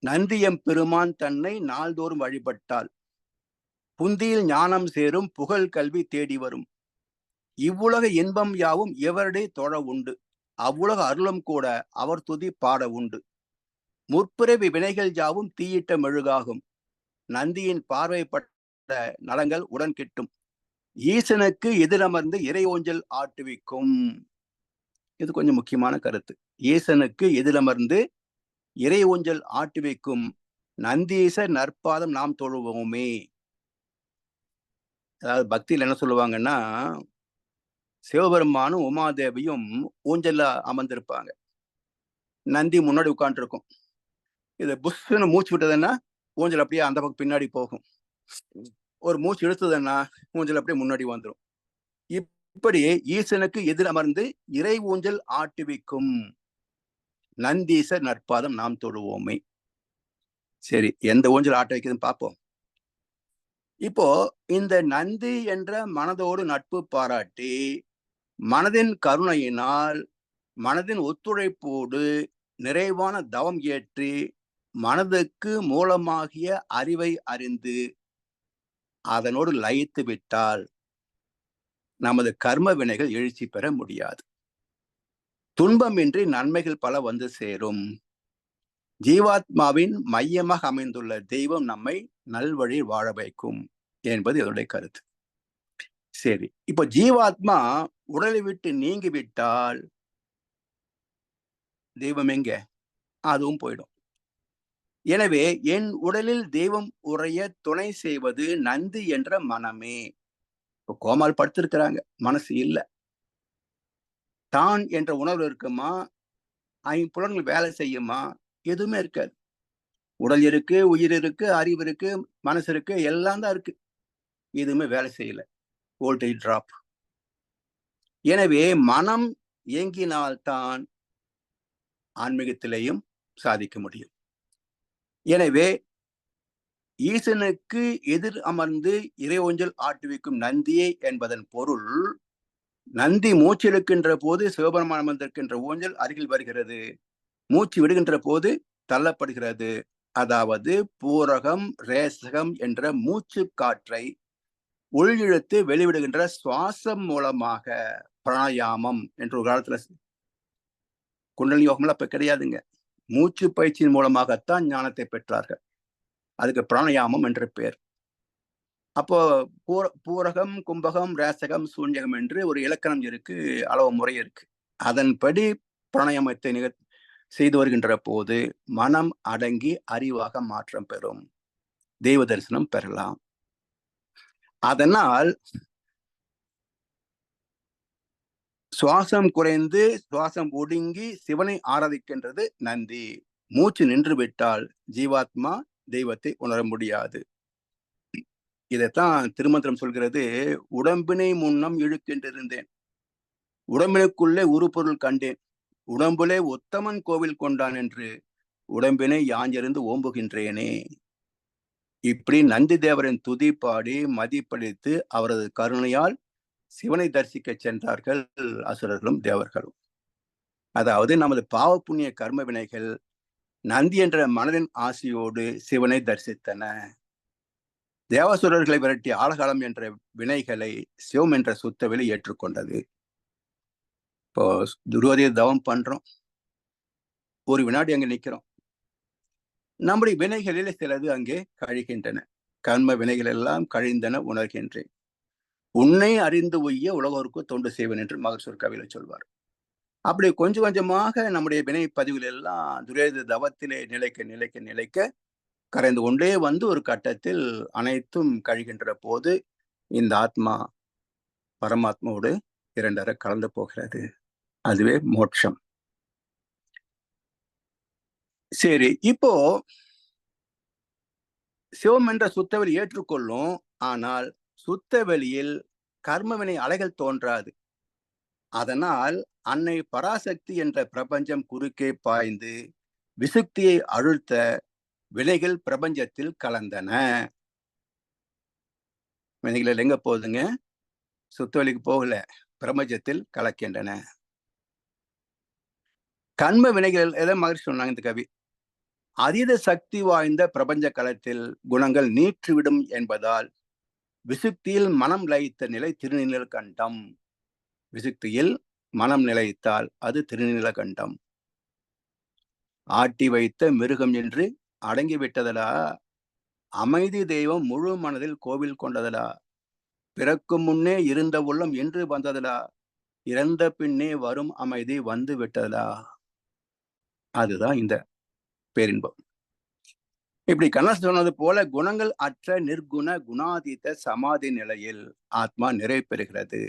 நந்தியம் பெருமான் தன்னை நாள்தோறும் வழிபட்டால் புந்தியில் ஞானம் சேரும், புகழ் கல்வி தேடி வரும், இவ்வுலக இன்பம் யாவும் எவருடைய தொழ உண்டு, அவ்வுலக அருளும் கூட அவர் துதி பாட உண்டு, முற்பிறவி வினைகள் யாவும் தீயிட்ட மெழுகாகும், நந்தியின் பார்வைப்பட்ட நலங்கள் உடன் கிட்டும். ஈசனுக்கு எதிரமர்ந்து இறை ஊஞ்சல் ஆட்டுவிக்கும். இது கொஞ்சம் முக்கியமான கருத்து. ஈசனுக்கு எதிரமர்ந்து இறை ஊஞ்சல் ஆட்டுவிக்கும் நந்தீசர் நற்பாதம் நாம் தொழுவோமே. அதாவது பக்தியில் என்ன சொல்லுவாங்கன்னா, சிவபெருமானும் உமாதேவியும் ஊஞ்சல்ல அமர்ந்திருப்பாங்க. நந்தி முன்னாடி உட்காந்துருக்கும். இது புஷ்ன்னு மூச்சு விட்டதுன்னா ஊஞ்சல் அப்படியே அந்த பக்கம் பின்னாடி போகும். ஒரு மூச்சு இழுத்ததுன்னா ஊஞ்சல் அப்படியே முன்னாடி வந்துடும். இப்படி ஈசனுக்கு எதிர் அமர்ந்து இறை ஊஞ்சல் ஆட்டுவிக்கும் நந்தீசர் நற்பாதம் நாம் தொழுவோமே. சரி, எந்த ஊஞ்சல் ஆட்ட வைக்குதுன்னு பார்ப்போம். இப்போ இந்த நந்தி என்ற மனதோடு நட்பு பாராட்டி மனதின் கருணையினால் மனதின் ஒத்துழைப்போடு நிறைவான தவம் ஏற்றி மனதுக்கு மூலமாகிய அறிவை அறிந்து அதனோடு லயித்து விட்டால் நமது கர்ம வினைகள் எழுச்சி பெற முடியாது. துன்பமின்றி நன்மைகள் பல வந்து சேரும். ஜீவாத்மாவின் மையமாக அமைந்துள்ள தெய்வம் நம்மை நல்வழி வாழ வைக்கும் என்பது இதனுடைய கருத்து. சரி, இப்போ ஜீவாத்மா உடலை விட்டு நீங்கிவிட்டால் தெய்வம் எங்க? அதுவும் போயிடும். எனவே என் உடலில் தெய்வம் உரைய துணை செய்வது நந்தி என்ற மனமே. இப்போ கோமால் படுத்திருக்கிறாங்க, மனசு இல்லை. தான் என்ற உணர்வு இருக்குமா? ஐம்புலன்கள் வேலை செய்யுமா? எதுவுமே இருக்காது. உடல் இருக்கு, உயிர் இருக்கு, அறிவு இருக்கு, மனசு இருக்கு, எல்லாம் தான் இருக்கு. எதுவுமே வேலை செய்யல. Voltage drop. எனவே மனம் இயங்கினால்தான் ஆன்மீகத்திலேயும் சாதிக்க முடியும். எனவே ஈசனுக்கு எதிர் அமர்ந்து இறை ஊஞ்சல் ஆட்டுவிக்கும் நந்தியே என்பதன் பொருள், நந்தி மூச்சு எடுக்கின்ற போது சிவபெருமான் அமர்ந்திருக்கின்ற ஊஞ்சல் அருகில் வருகிறது, மூச்சு விடுகின்ற போது தள்ளப்படுகிறது. அதாவது பூரகம் ரேசகம் என்ற மூச்சு காற்றை உள்இழுத்து வெளிவிடுகின்ற சுவாசம் மூலமாக பிராணாயாமம் என்று ஒரு காலத்துல குண்டலினி யோகம்லாம் இப்ப கிடையாதுங்க. மூச்சு பயிற்சியின் மூலமாகத்தான் ஞானத்தை பெற்றார்கள். அதுக்கு பிராணாயாமம் என்ற பெயர். அப்போ பூரகம், கும்பகம், ரேசகம், சூன்யகம் என்று ஒரு இலக்கணம் இருக்கு, அளவு முறை இருக்கு. அதன்படி பிராணாயாமத்தை செய்து வருகின்ற போது மனம் அடங்கி அறிவாக மாற்றம் பெறும், தெய்வ தரிசனம் பெறலாம். அதனால் சுவாசம் குறைந்து சுவாசம் ஒடுங்கி சிவனை ஆராதிக்கின்றது நந்தி. மூச்சு நின்று விட்டால் ஜீவாத்மா தெய்வத்தை உணர முடியாது. இதைத்தான் திருமந்திரம் சொல்கிறது, உடம்பினை முன்னம் இழுக்கின்றிருந்தேன், உடம்பினுக்குள்ளே உருப்பொருள் கண்டேன், உடம்புலே உத்தமன் கோவில் கொண்டான் என்று உடம்பினை யாஞ்சிருந்து ஓம்புகின்றேனே. இப்படி நந்தி தேவரின் துதி பாடி மதிப்பளித்து அவரது கருணையால் சிவனை தரிசிக்க சென்றார்கள் அசுரர்களும் தேவர்களும். அதாவது நமது பாவ புண்ணிய கர்ம வினைகள் நந்தி என்ற மனதின் ஆசையோடு சிவனை தரிசித்தன. தேவசுரர்களை விரட்டி ஆழகாலம் என்ற வினைகளை சிவம் என்ற சுத்தவெளி ஏற்றுக்கொண்டது. இப்போ துருவதிய தவம் பண்றோம், ஒரு வினாடி அங்கே நிற்கிறோம், நம்முடைய வினைகளில் சிலது அங்கே கழிகின்றன. கர்ம வினைகள் எல்லாம் கழிந்தன உணர்கின்றேன், உன்னை அறிந்து உய்ய உலகோருக்கு தொண்டு செய்வன் என்று மகசூர் கவியில சொல்வார். அப்படி கொஞ்சம் கொஞ்சமாக நம்முடைய வினை பதிவுகள் எல்லாம் துரியோதய தவத்திலே நிலைக்க நிலைக்க நிலைக்க கரைந்து கொண்டே வந்து ஒரு கட்டத்தில் அனைத்தும் கழிகின்ற போது இந்த ஆத்மா பரமாத்மாவோடு இரண்டரை கலந்து போகிறது. அதுவே மோட்சம். சரி, இப்போ சிவம் என்ற சுத்தவெளி ஏற்றுக்கொள்ளும். ஆனால் சுத்தவெளியில் கர்மவினை அலைகள் தோன்றாது. அதனால் அன்னை பராசக்தி என்ற பிரபஞ்சம் குறுக்கே பாய்ந்து விசுக்தியை அழுத்த வினைகள் பிரபஞ்சத்தில் கலந்தன. வினைகள் எங்க போகுதுங்க? சுத்தவெளிக்கு போகல, பிரபஞ்சத்தில் கலக்கின்றன. கர்ம வினைகள் எதை மகிழ்ச்சி சொன்னாங்க இந்த கவி, அதீத சக்தி வாய்ந்த பிரபஞ்ச களத்தில் குணங்கள் நீற்றுவிடும் என்பதால் விசுக்தியில் மனம் லயித்த நிலை திருநீலகண்டம். விசுக்தியில் மனம் நிலைத்தால் அது திருநீலகண்டம். ஆட்டி வைத்த மிருகம் என்று அடங்கிவிட்டதடா, அமைதி தெய்வம் முழு மனதில் கோவில் கொண்டதடா. பிறக்கும் முன்னே இருந்த உள்ளம் என்று வந்ததடா. இறந்த பின்னே வரும் அமைதி வந்து விட்டதடா. அதுதான் இந்த பேரின்பம். இப்படி கண்ணதாசன் சொன்னது போல குணங்கள் அற்ற நிர்குண குணாதீத சமாதி நிலையில் ஆத்மா நிறைவு பெறுகிறது.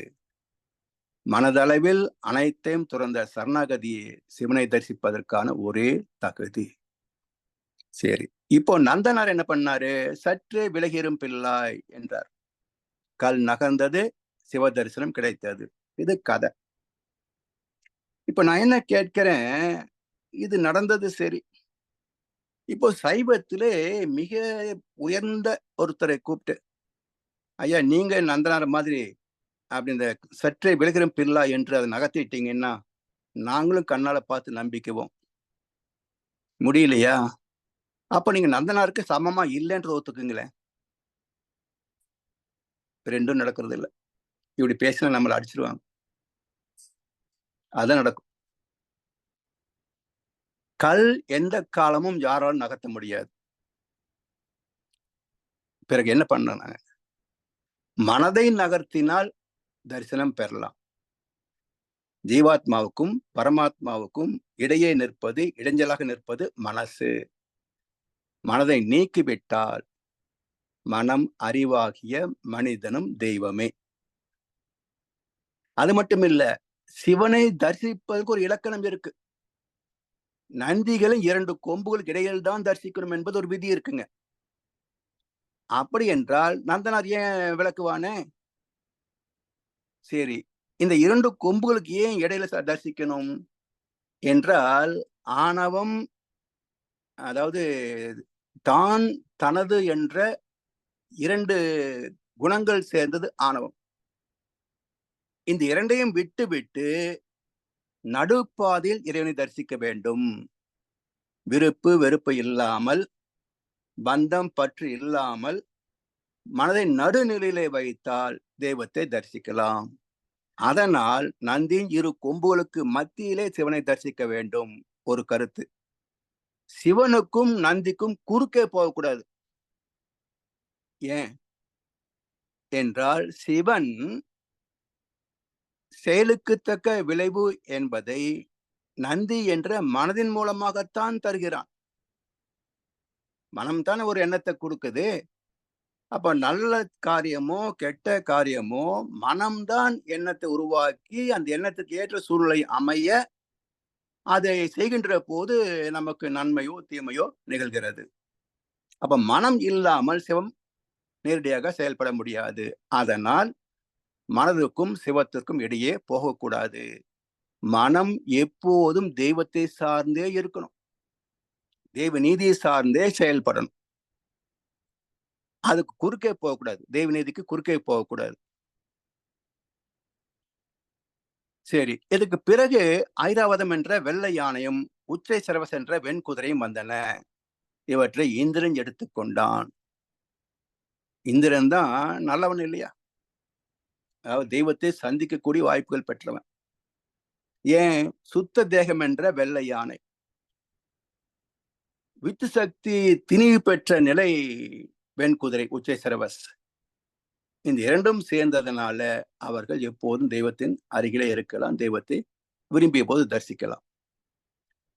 மனதளவில் அனைத்தையும் துறந்த சரணாகதியை சிவனை தரிசிப்பதற்கான ஒரே தகுதி. சரி, இப்போ நந்தனார் என்ன பண்ணாரு? சற்றே விலகிரும் பிள்ளாய் என்றார். கல் நகர்ந்தது, சிவ தரிசனம் கிடைத்தது. இது கதை. இப்ப நான் என்ன கேட்கிறேன், இது நடந்தது சரி. இப்போ சைவத்திலே மிக உயர்ந்த ஒருத்தரை கூப்பிட்டு, ஐயா நீங்க நந்தனார் மாதிரி அப்படி இந்த சற்றே விலகிரும் பிள்ளா என்று அதை நகர்த்திட்டீங்கன்னா நாங்களும் கண்ணால பார்த்து நம்பிக்குவோம். முடியலையா? அப்ப நீங்க நந்தனாருக்கு சமமா இல்லைன்ற ஒத்துக்குங்களேன். ரெண்டும் நடக்கிறது இல்லை. இப்படி பேசினா நம்மளை அடிச்சிருவாங்க. அதான் நடக்கும். கல் எந்த காலமும் யாராலும் நகர்த்த முடியாது. பிறகு என்ன பண்ண? மனதை நகர்த்தினால் தரிசனம் பெறலாம். ஜீவாத்மாவுக்கும் பரமாத்மாவுக்கும் இடையே நிற்பது, இடைஞ்சலாக நிற்பது மனசு. மனதை நீக்கிவிட்டால் மனம் அறிவாகிய மனிதனும் தெய்வமே. அது மட்டும் இல்ல, சிவனை தரிசிப்பதற்கு ஒரு இலக்கணம் இருக்கு. நந்திகளை 2 கொம்புகளுக்கு இடையில் தான் தரிசிக்கணும் என்பது ஒரு விதி இருக்குங்க. அப்படி என்றால் நந்தனார் ஏன் விளக்குவானே? சரி, இந்த 2 கொம்புகளுக்கு ஏன் இடையில தரிசிக்கணும் என்றால், ஆணவம், அதாவது தான் தனது என்ற 2 குணங்கள் சேர்ந்தது ஆணவம். இந்த 2ஐயும் விட்டு நடுப்பாதையில் இறைவனை தரிசிக்க வேண்டும். விருப்பு வெறுப்பு இல்லாமல், பந்தம் பற்று இல்லாமல் மனதை நடுநிலையிலே வைத்தால் தெய்வத்தை தரிசிக்கலாம். அதனால் நந்தியின் 2 கொம்புகளுக்கு மத்தியிலே சிவனை தரிசிக்க வேண்டும். ஒரு கருத்து. சிவனுக்கும் நந்திக்கும் குறுக்கே போகக்கூடாது. ஏன் என்றால், சிவன் செயலுக்கு தக்க விளைவு என்பதை நந்தி என்ற மனதின் மூலமாகத்தான் தருகிறான். மனம்தானே ஒரு எண்ணத்தை கொடுக்குது. அப்ப நல்ல காரியமோ கெட்ட காரியமோ மனம்தான் எண்ணத்தை உருவாக்கி அந்த எண்ணத்துக்கு ஏற்ற சூழ்நிலை அமைய அதை செய்கின்ற போது நமக்கு நன்மையோ தீமையோ நிகழ்கிறது. அப்ப மனம் இல்லாமல் சிவம் நேரடியாக செயல்பட முடியாது. அதனால் மனதுக்கும் சிவத்திற்கும் இடையே போகக்கூடாது. மனம் எப்போதும் தெய்வத்தை சார்ந்தே இருக்கணும். தெய்வ நீதியை சார்ந்தே செயல்படணும். அதுக்கு குறுக்கே போகக்கூடாது. தெய்வ நீதிக்கு குறுக்கே போகக்கூடாது. சரி, இதுக்கு பிறகு ஐராவதம் என்ற வெள்ளை யானையும் உச்சை சரவஸ் என்ற வெண்குதிரையும் வந்தன. இவற்றை இந்திரன் எடுத்துக்கொண்டான். இந்திரன் தான் நல்லவன் இல்லையா? அதாவது தெய்வத்தை சந்திக்கக்கூடிய வாய்ப்புகள் பெற்றவன். ஏன்? சுத்த தேகம் என்ற வெள்ளை யானை. வித்து சக்தி திணிவு பெற்ற நிலை வெண்குதிரை உச்சை சரவஸ். இந்த 2ம் சேர்ந்ததனால அவர்கள் எப்போதும் தெய்வத்தின் அருகிலே இருக்கலாம். தெய்வத்தை விரும்பிய போது தரிசிக்கலாம்.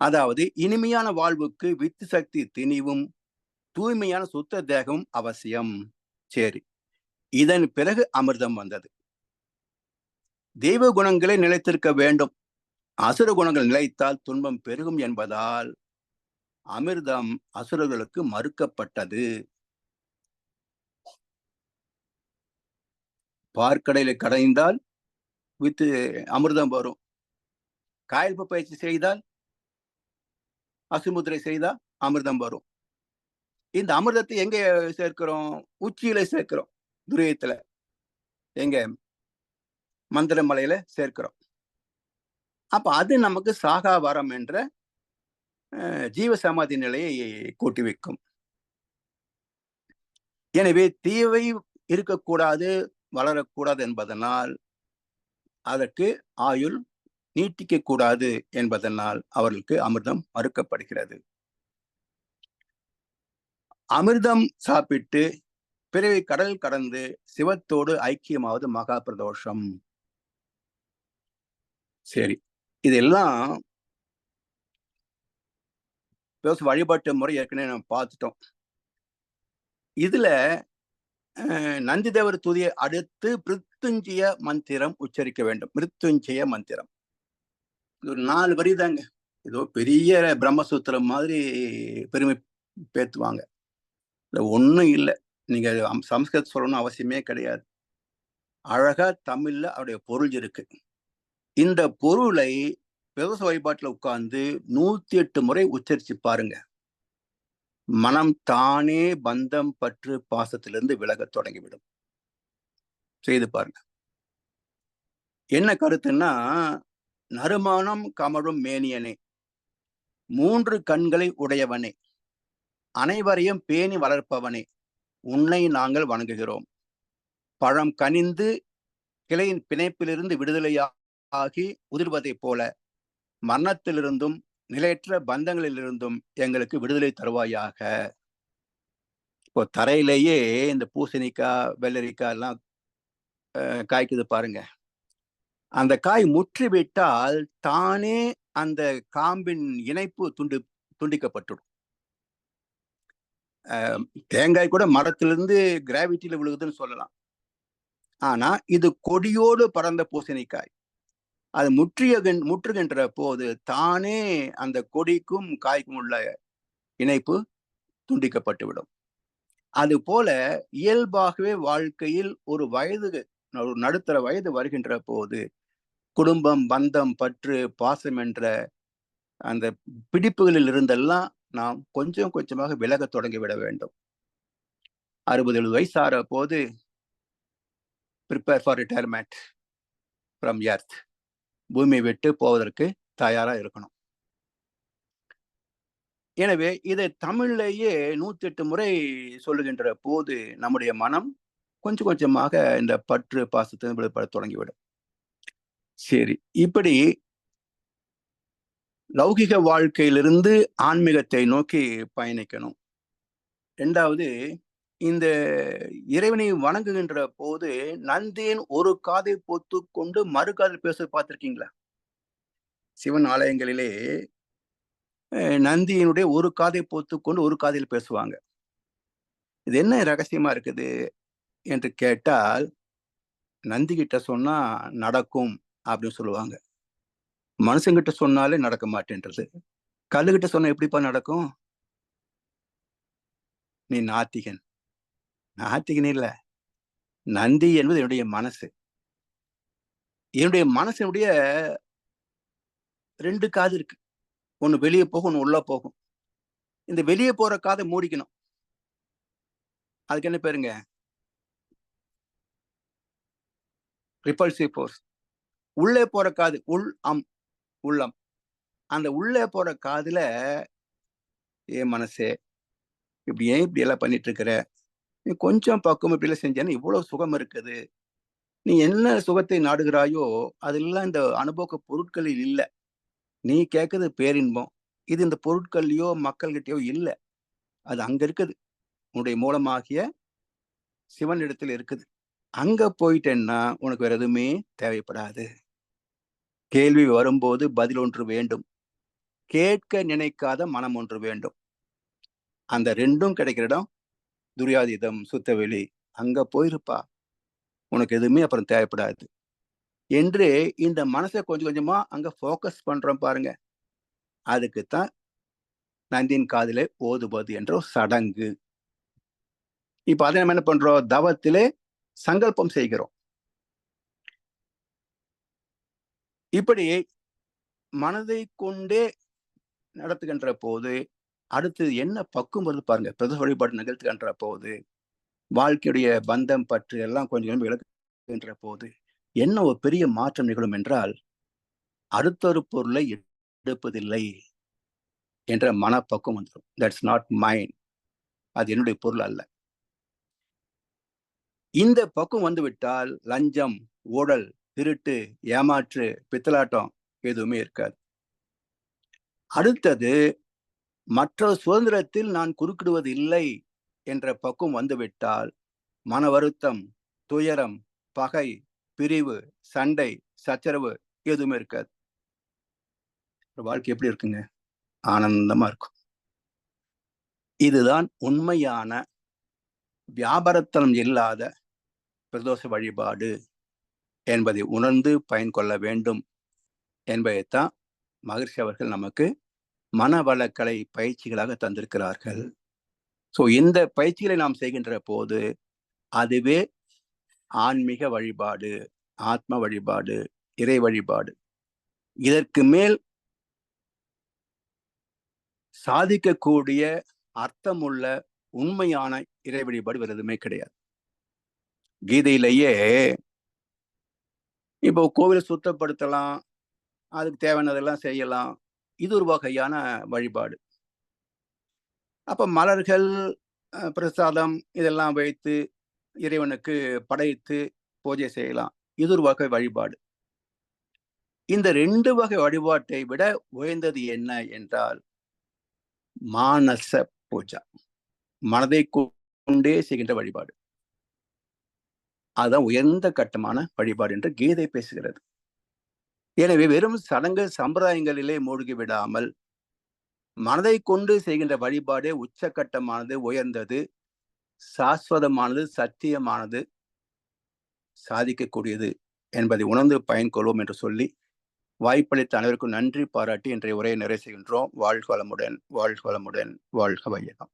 அதாவது இனிமையான வாழ்வுக்கு வித்து சக்தி திணிவும் தூய்மையான சுத்த தேகமும் அவசியம். சரி, இதன் பிறகு அமிர்தம் வந்தது. தெய்வ குணங்களை நிலைத்திருக்க வேண்டும். அசுர குணங்கள் நிலைத்தால் துன்பம் பெருகும் என்பதால் அமிர்தம் அசுரர்களுக்கு மறுக்கப்பட்டது. பார்க்கடலை கடைந்தால் வித்து அமிர்தம் வரும். காயல்ப பயிற்சி செய்தால், அசுமுத்திரை செய்தால் அமிர்தம் வரும். இந்த அமிர்தத்தை எங்க சேர்க்கிறோம்? உச்சியில சேர்க்கிறோம். துரியத்துல எங்க? மந்திரமலையில சேர்க்கிறோம். அப்ப அது நமக்கு சாகா வரம் என்ற ஜீவ சமாதி நிலையை கூட்டி வைக்கும். எனவே தீவை இருக்கக்கூடாது, வளரக்கூடாது என்பதனால் அதற்கு ஆயுள் நீட்டிக்க கூடாது என்பதனால் அவர்களுக்கு அமிர்தம் மறுக்கப்படுகிறது. அமிர்தம் சாப்பிட்டு பிறவி கடல் கடந்து சிவத்தோடு ஐக்கியமாவது மகா பிரதோஷம். சரி, இதெல்லாம் வழிபாட்டு முறை ஏற்கனவே நம்ம பார்த்துட்டோம். இதுல நந்திதேவர் துதியை அடுத்து மிருத்யுஞ்சய மந்திரம் உச்சரிக்க வேண்டும். மிருத்யுஞ்சய மந்திரம் ஒரு 4 வரி தாங்க. ஏதோ பெரிய பிரம்மசூத்திரம் மாதிரி பெருமை பேத்துவாங்க. இல்ல ஒண்ணும் இல்லை. நீங்க சமஸ்கிருதம் சொல்லணும்னு அவசியமே கிடையாது. அழகா தமிழ்ல அவருடைய பொருள் இருக்கு. இந்த பொருளை பிரதோஷ வழிபாட்டுல உட்கார்ந்து 108 முறை உச்சரிச்சு பாருங்க. மனம் தானே பந்தம் பற்று பாசத்திலிருந்து விலக தொடங்கிவிடும். செய்து பாருங்க. என்ன கருத்துன்னா, நறுமணம் கமழும் மேனியனே, 3 கண்களை உடையவனே, அனைவரையும் பேணி வளர்ப்பவனே, உன்னை நாங்கள் வணங்குகிறோம். பழம் கனிந்து கிளையின் பிணைப்பிலிருந்து விடுதலையாகி உதிர்வதைப் போல மரணத்திலிருந்தும் நிலையற்ற பந்தங்களிலிருந்தும் எங்களுக்கு விடுதலை தருவாயாக. இப்போ தரையிலேயே இந்த பூசணிக்காய், வெள்ளரிக்காய் எல்லாம் காய்க்குது பாருங்க. அந்த காய் முற்றிவிட்டால் தானே அந்த காம்பின் இணைப்பு துண்டிக்கப்பட்டுடும். தேங்காய் கூட மரத்திலிருந்து கிராவிட்டியில விழுகுதுன்னு சொல்லலாம். ஆனா இது கொடியோடு பறந்த பூசணிக்காய். அது முற்றுகின்ற போது தானே அந்த கொடிக்கும் காய்க்கும் உள்ள இணைப்பு துண்டிக்கப்பட்டுவிடும். அது போல இயல்பாகவே வாழ்க்கையில் ஒரு நடுத்தர வயது வருகின்ற போது குடும்பம், பந்தம், பற்று, பாசம் என்ற அந்த பிடிப்புகளில் இருந்தெல்லாம் நாம் கொஞ்சம் கொஞ்சமாக விலக தொடங்கிவிட வேண்டும். 60-70 வயசாகிற போது prepare for retirement from earth, பூமியை விட்டு போவதற்கு தயாரா இருக்கணும். எனவே இதை தமிழ்லேயே 108 முறை சொல்லுகின்ற போது நம்முடைய மனம் கொஞ்சம் கொஞ்சமாக இந்த பற்று பாசத்தை விடுபட தொடங்கிவிடும். சரி, இப்படி லௌகிக வாழ்க்கையிலிருந்து ஆன்மீகத்தை நோக்கி பயணிக்கணும். 2வது, இந்த இறைவனை வணங்குகின்ற போது நந்தியின் ஒரு காதை பொத்து கொண்டு மறு காதில் பேச பார்த்திருக்கீங்களா? சிவன் ஆலயங்களிலே நந்தியினுடைய ஒரு காதை பொத்து கொண்டு ஒரு காதில் பேசுவாங்க. இது என்ன ரகசியமா இருக்குது என்று கேட்டால், நந்தி கிட்ட சொன்னா நடக்கும் அப்படின்னு சொல்லுவாங்க. மனுஷங்கிட்ட சொன்னாலே நடக்க மாட்டேன்றது. கல்லுகிட்ட சொன்னா எப்படிப்பா நடக்கும்? நீ நாத்திகன். நாத்திகன் இல்ல, நந்தி என்பது என்னுடைய மனசு. என்னுடைய மனசனுடைய 2 காது இருக்கு. ஒண்ணு வெளியே போகும், ஒண்ணு உள்ள போகும். இந்த வெளியே போற காதை மூடிக்கணும். அதுக்கு என்ன பேருங்க? Repulsive force. உள்ளே போற காது உள்ளம். அந்த உள்ளே போற காதுல, ஏன் மனசே ஏன் இப்படி எல்லாம் பண்ணிட்டு இருக்கிற, நீ கொஞ்சம் பக்குவம் இப்படி எல்லாம் செஞ்சேன்னு இவ்வளவு சுகம் இருக்குது. நீ என்ன சுகத்தை நாடுகிறாயோ அதெல்லாம் இந்த அனுபவ பொருட்களில் இல்லை. நீ கேட்கறது பேரின்பம். இது இந்த பொருட்கள்லயோ மக்கள்கிட்டயோ இல்லை. அது அங்க இருக்குது. உன்னுடைய மூலமாகிய சிவன் இடத்துல இருக்குது. அங்க போயிட்டேன்னா உனக்கு வேற எதுவுமே தேவைப்படாது. கேள்வி வரும்போது பதில் ஒன்று வேண்டும். கேட்க நினைக்காத மனம் ஒன்று வேண்டும். அந்த 2ம் கிடைக்கிற இடம் துரியாதீதம், சுத்தவெளி. அங்க போயிருப்பா, உனக்கு எதுவுமே அப்புறம் தேவைப்படாது என்று இந்த மனசை கொஞ்சம் கொஞ்சமா அங்க போக்கஸ் பண்றோம் பாருங்க. அதுக்குத்தான் நந்தியின் காதிலே ஓதுவது என்ற ஒரு சடங்கு. இப்ப அதை நம்ம என்ன பண்றோம்? தவத்திலே சங்கல்பம் செய்கிறோம். இப்படி மனதை கொண்டே நடத்துகின்ற போது அடுத்தது என்ன பக்குவம் வருது பாருங்க. பிரதோஷ வழிபாடு நிகழ்த்துகின்ற போது வாழ்க்கையுடைய பந்தம் பற்று எல்லாம் கொஞ்சம் விளக்குகின்ற போது என்ன ஒரு பெரிய மாற்றம் நிகழும் என்றால், அடுத்தொரு பொருளை எடுப்பதில்லை என்ற மனப்பக்குவம் வந்துடும். தட்ஸ் நாட் மைண்ட், அது என்னுடைய பொருள் அல்ல. இந்த பக்குவம் வந்துவிட்டால் லஞ்சம், ஊழல், திருட்டு, ஏமாற்று, பித்தலாட்டம் எதுவுமே இருக்காது. அடுத்தது, மற்ற சுதந்திரத்தில் நான் குறுக்கிடுவது இல்லை என்ற பக்குவம் வந்துவிட்டால் மன வருத்தம், துயரம், பகை, பிரிவு, சண்டை, சச்சரவு எதுவுமே இருக்காது. வாழ்க்கை எப்படி இருக்குங்க? ஆனந்தமா இருக்கும். இதுதான் உண்மையான வியாபாரத்தனம் இல்லாத பிரதோஷ வழிபாடு என்பதை உணர்ந்து பயன் கொள்ள வேண்டும் என்பதைத்தான் மகரிஷி அவர்கள் நமக்கு மனவளக்கலை பயிற்சிகளாக தந்திருக்கிறார்கள். ஸோ இந்த பயிற்சிகளை நாம் செய்கின்ற போது அதுவே ஆன்மீக வழிபாடு, ஆத்ம வழிபாடு, இறை வழிபாடு. இதற்கு மேல் சாதிக்கக்கூடிய அர்த்தமுள்ள உண்மையான இறை வழிபாடு வேறு எதுவுமே கிடையாது. கீதையிலேயே இப்போ கோவிலை சுத்தப்படுத்தலாம், அதுக்கு தேவையானதெல்லாம் செய்யலாம், இது ஒரு வகையான வழிபாடு. அப்ப மலர்கள், பிரசாதம் இதெல்லாம் வைத்து இறைவனுக்கு படைத்து பூஜை செய்யலாம், இது ஒரு வகை வழிபாடு. இந்த 2 வகை வழிபாட்டை விட உயர்ந்தது என்ன என்றால் மானச பூஜா, மனதை கொண்டே செய்கின்ற வழிபாடு. அதுதான் உயர்ந்த கட்டமான வழிபாடு என்று கீதை பேசுகிறது. எனவே வெறும் சடங்கு சம்பிரதாயங்களிலே மூழ்கி விடாமல் மனதை கொண்டு செய்கின்ற வழிபாடே உச்சகட்டமானது, உயர்ந்தது, சாஸ்வதமானது, சத்தியமானது, சாதிக்கக்கூடியது என்பதை உணர்ந்து பயன் கொள்வோம் என்று சொல்லி வாய்ப்பளித்த அனைவருக்கும் நன்றி பாராட்டி இன்றைய உரையை நிறைவு செய்கின்றோம். வாழ்க வளமுடன், வாழ்க வளமுடன், வாழ்க வையகம்.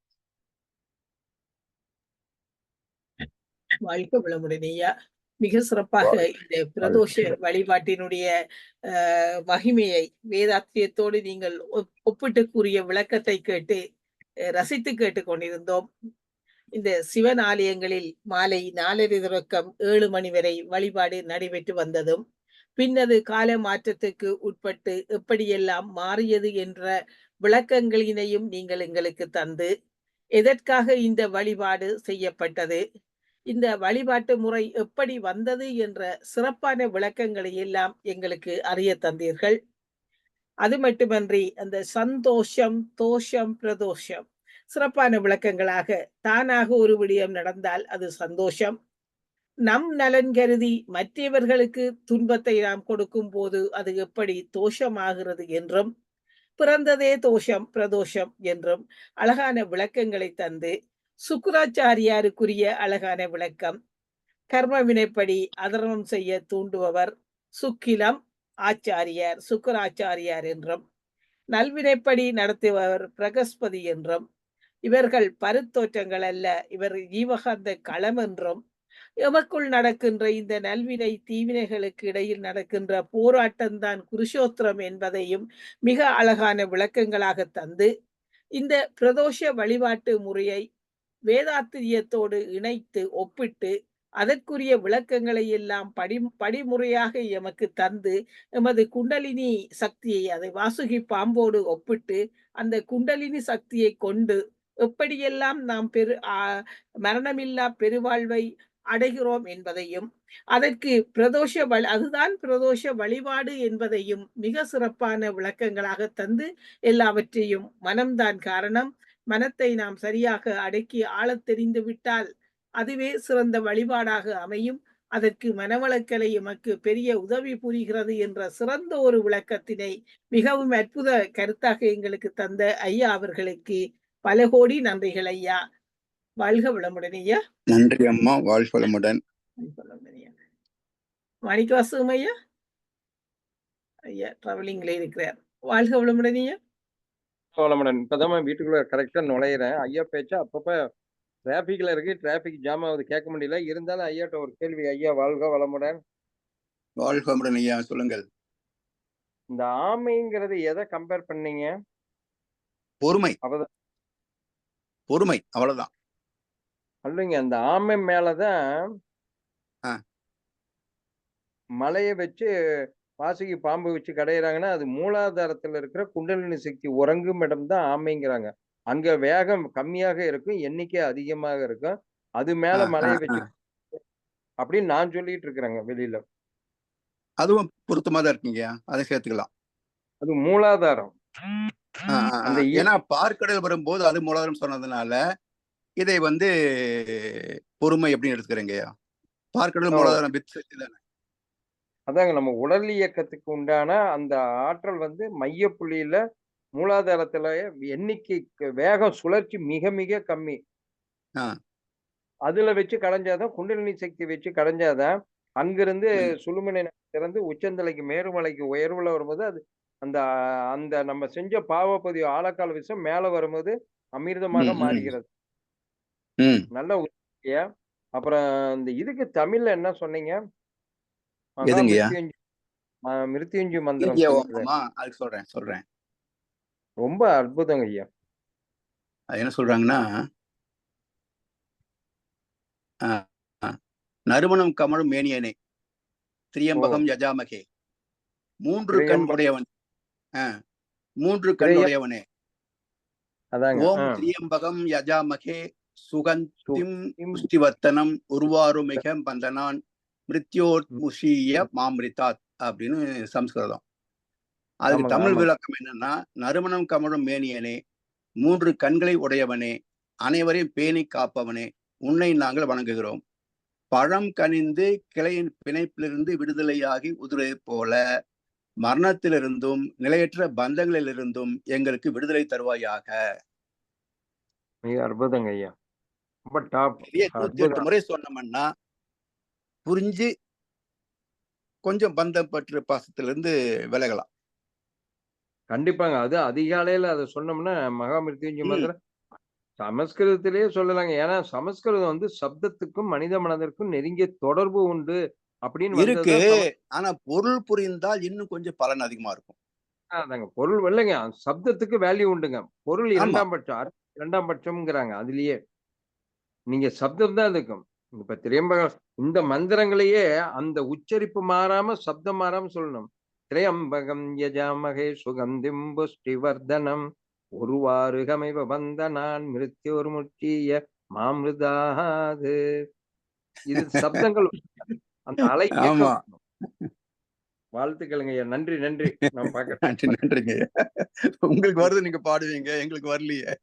வாழ்க வளமுடன் ஐயா. மிக சிறப்பாக இந்த பிரதோஷ வழிபாட்டினுடைய மகிமையை வேதாத்தியத்தோடு நீங்கள் ஒப்பிட்டு கூறிய விளக்கத்தை கேட்டு ரசித்து கேட்டுக் கொண்டிருந்தோம். இந்த சிவன் ஆலயங்களில் மாலை 4:30 தொடக்கம் 7 மணி வரை வழிபாடு நடைபெற்று வந்ததும் பின்னது கால மாற்றத்துக்கு உட்பட்டு எப்படியெல்லாம் மாறியது என்ற விளக்கங்களினையும் நீங்கள் எங்களுக்கு தந்து எதற்காக இந்த வழிபாடு செய்யப்பட்டது, இந்த வழிபாட்டு முறை எப்படி வந்தது என்ற சிறப்பான விளக்கங்களை எல்லாம் எங்களுக்கு அறிய தந்தீர்கள். அது மட்டுமன்றி அந்த சந்தோஷம், தோஷம், பிரதோஷம் சிறப்பான விளக்கங்களாக தானாக ஒரு விடயம் நடந்தால் அது சந்தோஷம், நம் நலன் கருதி மற்றவர்களுக்கு துன்பத்தை நாம் கொடுக்கும் போது அது எப்படி தோஷமாகிறது என்றும், பிறந்ததே தோஷம் பிரதோஷம் என்றும் அழகான விளக்கங்களை தந்து சுக்கிராச்சாரியாருக்குரிய அழகான விளக்கம், கர்ம வினைப்படி அதர்மம் செய்ய தூண்டுபவர் சுக்கிலம் ஆச்சாரியார், சுக்கராச்சாரியார் என்றும், நல்வினைப்படி நடத்துபவர் பிரகஸ்பதி என்றும், இவர்கள் பருத்தோற்றங்கள் அல்ல, இவர் ஜீவகாந்த களம் என்றும், எமக்குள் நடக்கின்ற இந்த நல்வினை தீவினைகளுக்கு இடையில் நடக்கின்ற போராட்டம்தான் குருஷோத்திரம் என்பதையும் மிக அழகான விளக்கங்களாக தந்து இந்த பிரதோஷ வழிபாட்டு முறையை வேதாத்திரியத்தோடு இணைத்து ஒப்பிட்டு அதற்குரிய விளக்கங்களை எல்லாம் படிமுறையாக எமக்கு தந்து எமது குண்டலினி சக்தியை, அதை வாசுகி பாம்போடு ஒப்பிட்டு அந்த குண்டலினி சக்தியை கொண்டு எப்படியெல்லாம் நாம் மரணமில்லா பெருவாழ்வை அடைகிறோம் என்பதையும், அதற்கு அதுதான் பிரதோஷ வழிபாடு என்பதையும் மிக சிறப்பான விளக்கங்களாக தந்து எல்லாவற்றையும் மனம்தான் காரணம், மனத்தை நாம் சரியாக அடக்கி ஆளத் தெரிந்து விட்டால் அதுவே சிறந்த வழிபாடாக அமையும், அதற்கு மனவளக்கலை எமக்கு பெரிய உதவி புரிகிறது என்ற சிறந்த ஒரு விளக்கத்தினை மிகவும் அற்புத கருத்தாக எங்களுக்கு தந்த ஐயா அவர்களுக்கு பல கோடி நன்றிகள் ஐயா. வாழ்க வளமுடன் ஐயா. நன்றி அம்மா. வாழ்க வளமுடன். மாணிக்கவாசகம் ஐயா, ஐயா டிராவலிங்ல இருக்கிறார். வாழ்க வளமுடன் ஐயா. வளமுடன். இப்பதான் வீட்டுக்குள்ள கரெக்டா நுழையிறேன். ஐயா பேச்சா அப்பப்ப டிராபிக்ல இருக்கு, டிராபிக் ஜாம் ஆகுது, கேட்க முடியல. இருந்தாலும் ஐயாட்ட ஒரு கேள்வி. ஐயா வாழ்க வளமுடன். வாழ்க வளமுடன் ஐயா, சொல்லுங்கள். இந்த ஆமைங்கிறது எதை கம்பேர் பண்ணீங்க? பொறுமை. பொறுமை, அவ்வளவுதான். அல்லைங்க, அந்த ஆமை மேலதான் மலையை வச்சு வாசுகி பாம்பு வச்சு கடையிறாங்கன்னா அது மூலாதாரத்துல இருக்கிற குண்டலினி சக்தி உறங்கும் இடம் தான் ஆமைங்கிறாங்க. அங்க வேகம் கம்மியாக இருக்கும், எண்ணிக்கை அதிகமாக இருக்கும், அது மேல மலையை வச்சு அப்படின்னு நான் சொல்லிட்டு இருக்கிறேங்க வெளியில. அதுவும் பொருத்தமா தான் இருக்கீங்க, அதை சேர்த்துக்கலாம். அது மூலாதாரம். ஏன்னா பார்க்கடல் வரும்போது அது மூலாதாரம் சொன்னதுனால இதை வந்து பொறுமை எப்படின்னு எடுத்துக்கிறீங்கய்யா? பார்க்கடல் ஓ. மூலாதாரம் வித் சக்தி தானே. அதாங்க நம்ம உடல் இயக்கத்துக்கு உண்டான அந்த ஆற்றல் வந்து மையப்புள்ளியில மூலாதாரத்துல எண்ணிக்கை வேகம் சுழற்சி மிக மிக கம்மி. ஆ. அதுல வச்சு கடைஞ்சாதான் குண்டலினி சக்தி வச்சு கடைஞ்சாதான் அங்கிருந்து ம். சுழுமுனை திறந்து உச்சந்தலைக்கு மேருமலைக்கு உயர்வுல வரும்போது அது அந்த அந்த நம்ம செஞ்ச பாவப்பதிவு ஆழக்கால் விஷம் மேல வரும்போது அமிர்தமாக ம். ம். மாறுகிறது. ம். நல்ல உதவியா. அப்புறம் இந்த இதுக்கு தமிழ்ல என்ன சொன்னீங்க? மகா எதுங்கய்யா? மிருத்யுஞ்சு மந்திரம் இந்திய சொன்னீங்களே. ஓமமா? அதுக்கு சொல்றேன். ரொம்ப அற்புதங்க ஐயா. அது என்ன சொல்றாங்கன்னா, ஆ, ஆ. நறுமணம் கமழும் மேனியனே, ஓ. திரியம்பகம் யஜாமகே, 3 கண் திரியம்ப உடையவன். ஆ, 3 கண் திரையம் உடையவனே, அதாங்க. ஓம் திரியம்பகம் யஜாமகே, சுகந்திம் சுகம் புஷ்டிவர்த்தனம் உருவாருமிக பந்தனான் மிருத்யோர்முஷீய மாம்ரிதாத் அப்படின்னு சம்ஸ்கிருதம். அதுக்கு ஆமாங்க, தமிழ் ஆமாங்க. விளக்கம் என்னன்னா, நறுமணம் கமழும் மேனியனே, 3 கண்களை உடையவனே, அனைவரையும் பேணி காப்பவனே, உன்னை நாங்கள் வணங்குகிறோம். பழம் கனிந்து கிளையின் பிணைப்பிலிருந்து விடுதலையாகி உதிரை போல மரணத்திலிருந்தும் நிலையற்ற பந்தங்களிலிருந்தும் எங்களுக்கு விடுதலை தருவாயாக. மிக அற்புதங்க ஐயா. ரொம்ப டாப். இதையே 108 அற்புதம். முறை சொன்னோம்னா புரிஞ்சு கொஞ்சம் பந்தப்பற்று பாசத்திலிருந்து விலகலாம். கண்டிப்பாங்க. அது அதிகாலையில அத சொன்னோம்னா, மகா மிருத்யுஞ்சய ம். மந்திரம் சமஸ்கிருதத்திலேயே சொல்லலாங்க. ஏன்னா, சமஸ்கிருதம் வந்து சப்தத்துக்கும், மனித மனதிற்கும் நெருங்கிய தொடர்பு உண்டு அப்படின்னு வந்தது இருக்கு. தான் ஆனா பொருள் புரிந்தால் இன்னும் கொஞ்சம் பலன் அதிகமா இருக்கும். அதாங்க. பொருள் இல்லைங்க. சப்தத்துக்கு வேல்யூ உண்டுங்க. பொருள் ஆமா. 2ஆம் பட்சம். அர்த்தம் 2ஆம் பட்சம்ங்கிறாங்க அதிலேயே. நீங்க சப்தம் தான் இருக்கும். இப்ப திரியம்பகம் இந்த மந்திரங்களையே அந்த உச்சரிப்பு மாறாம, சப்தம் மாறாம சொல்லணும். திரியம்பகம் யஜாமகே சுகந்திம் புஷ்டிவர்தனம் உருவாருகமிவ பந்தனான் மிருத்யோர்முட்சீய மாமிருதாது. இது சப்தங்கள் அந்த அலை ஆமா. இயக்கம். வாழ்த்துக்களுங்க ஐயா. நன்றி, நன்றி. நான் பார்க்கிறேன். நன்றிங்க. உங்களுக்கு வருது, நீங்க பாடுவீங்க. எங்களுக்கு வரலையே.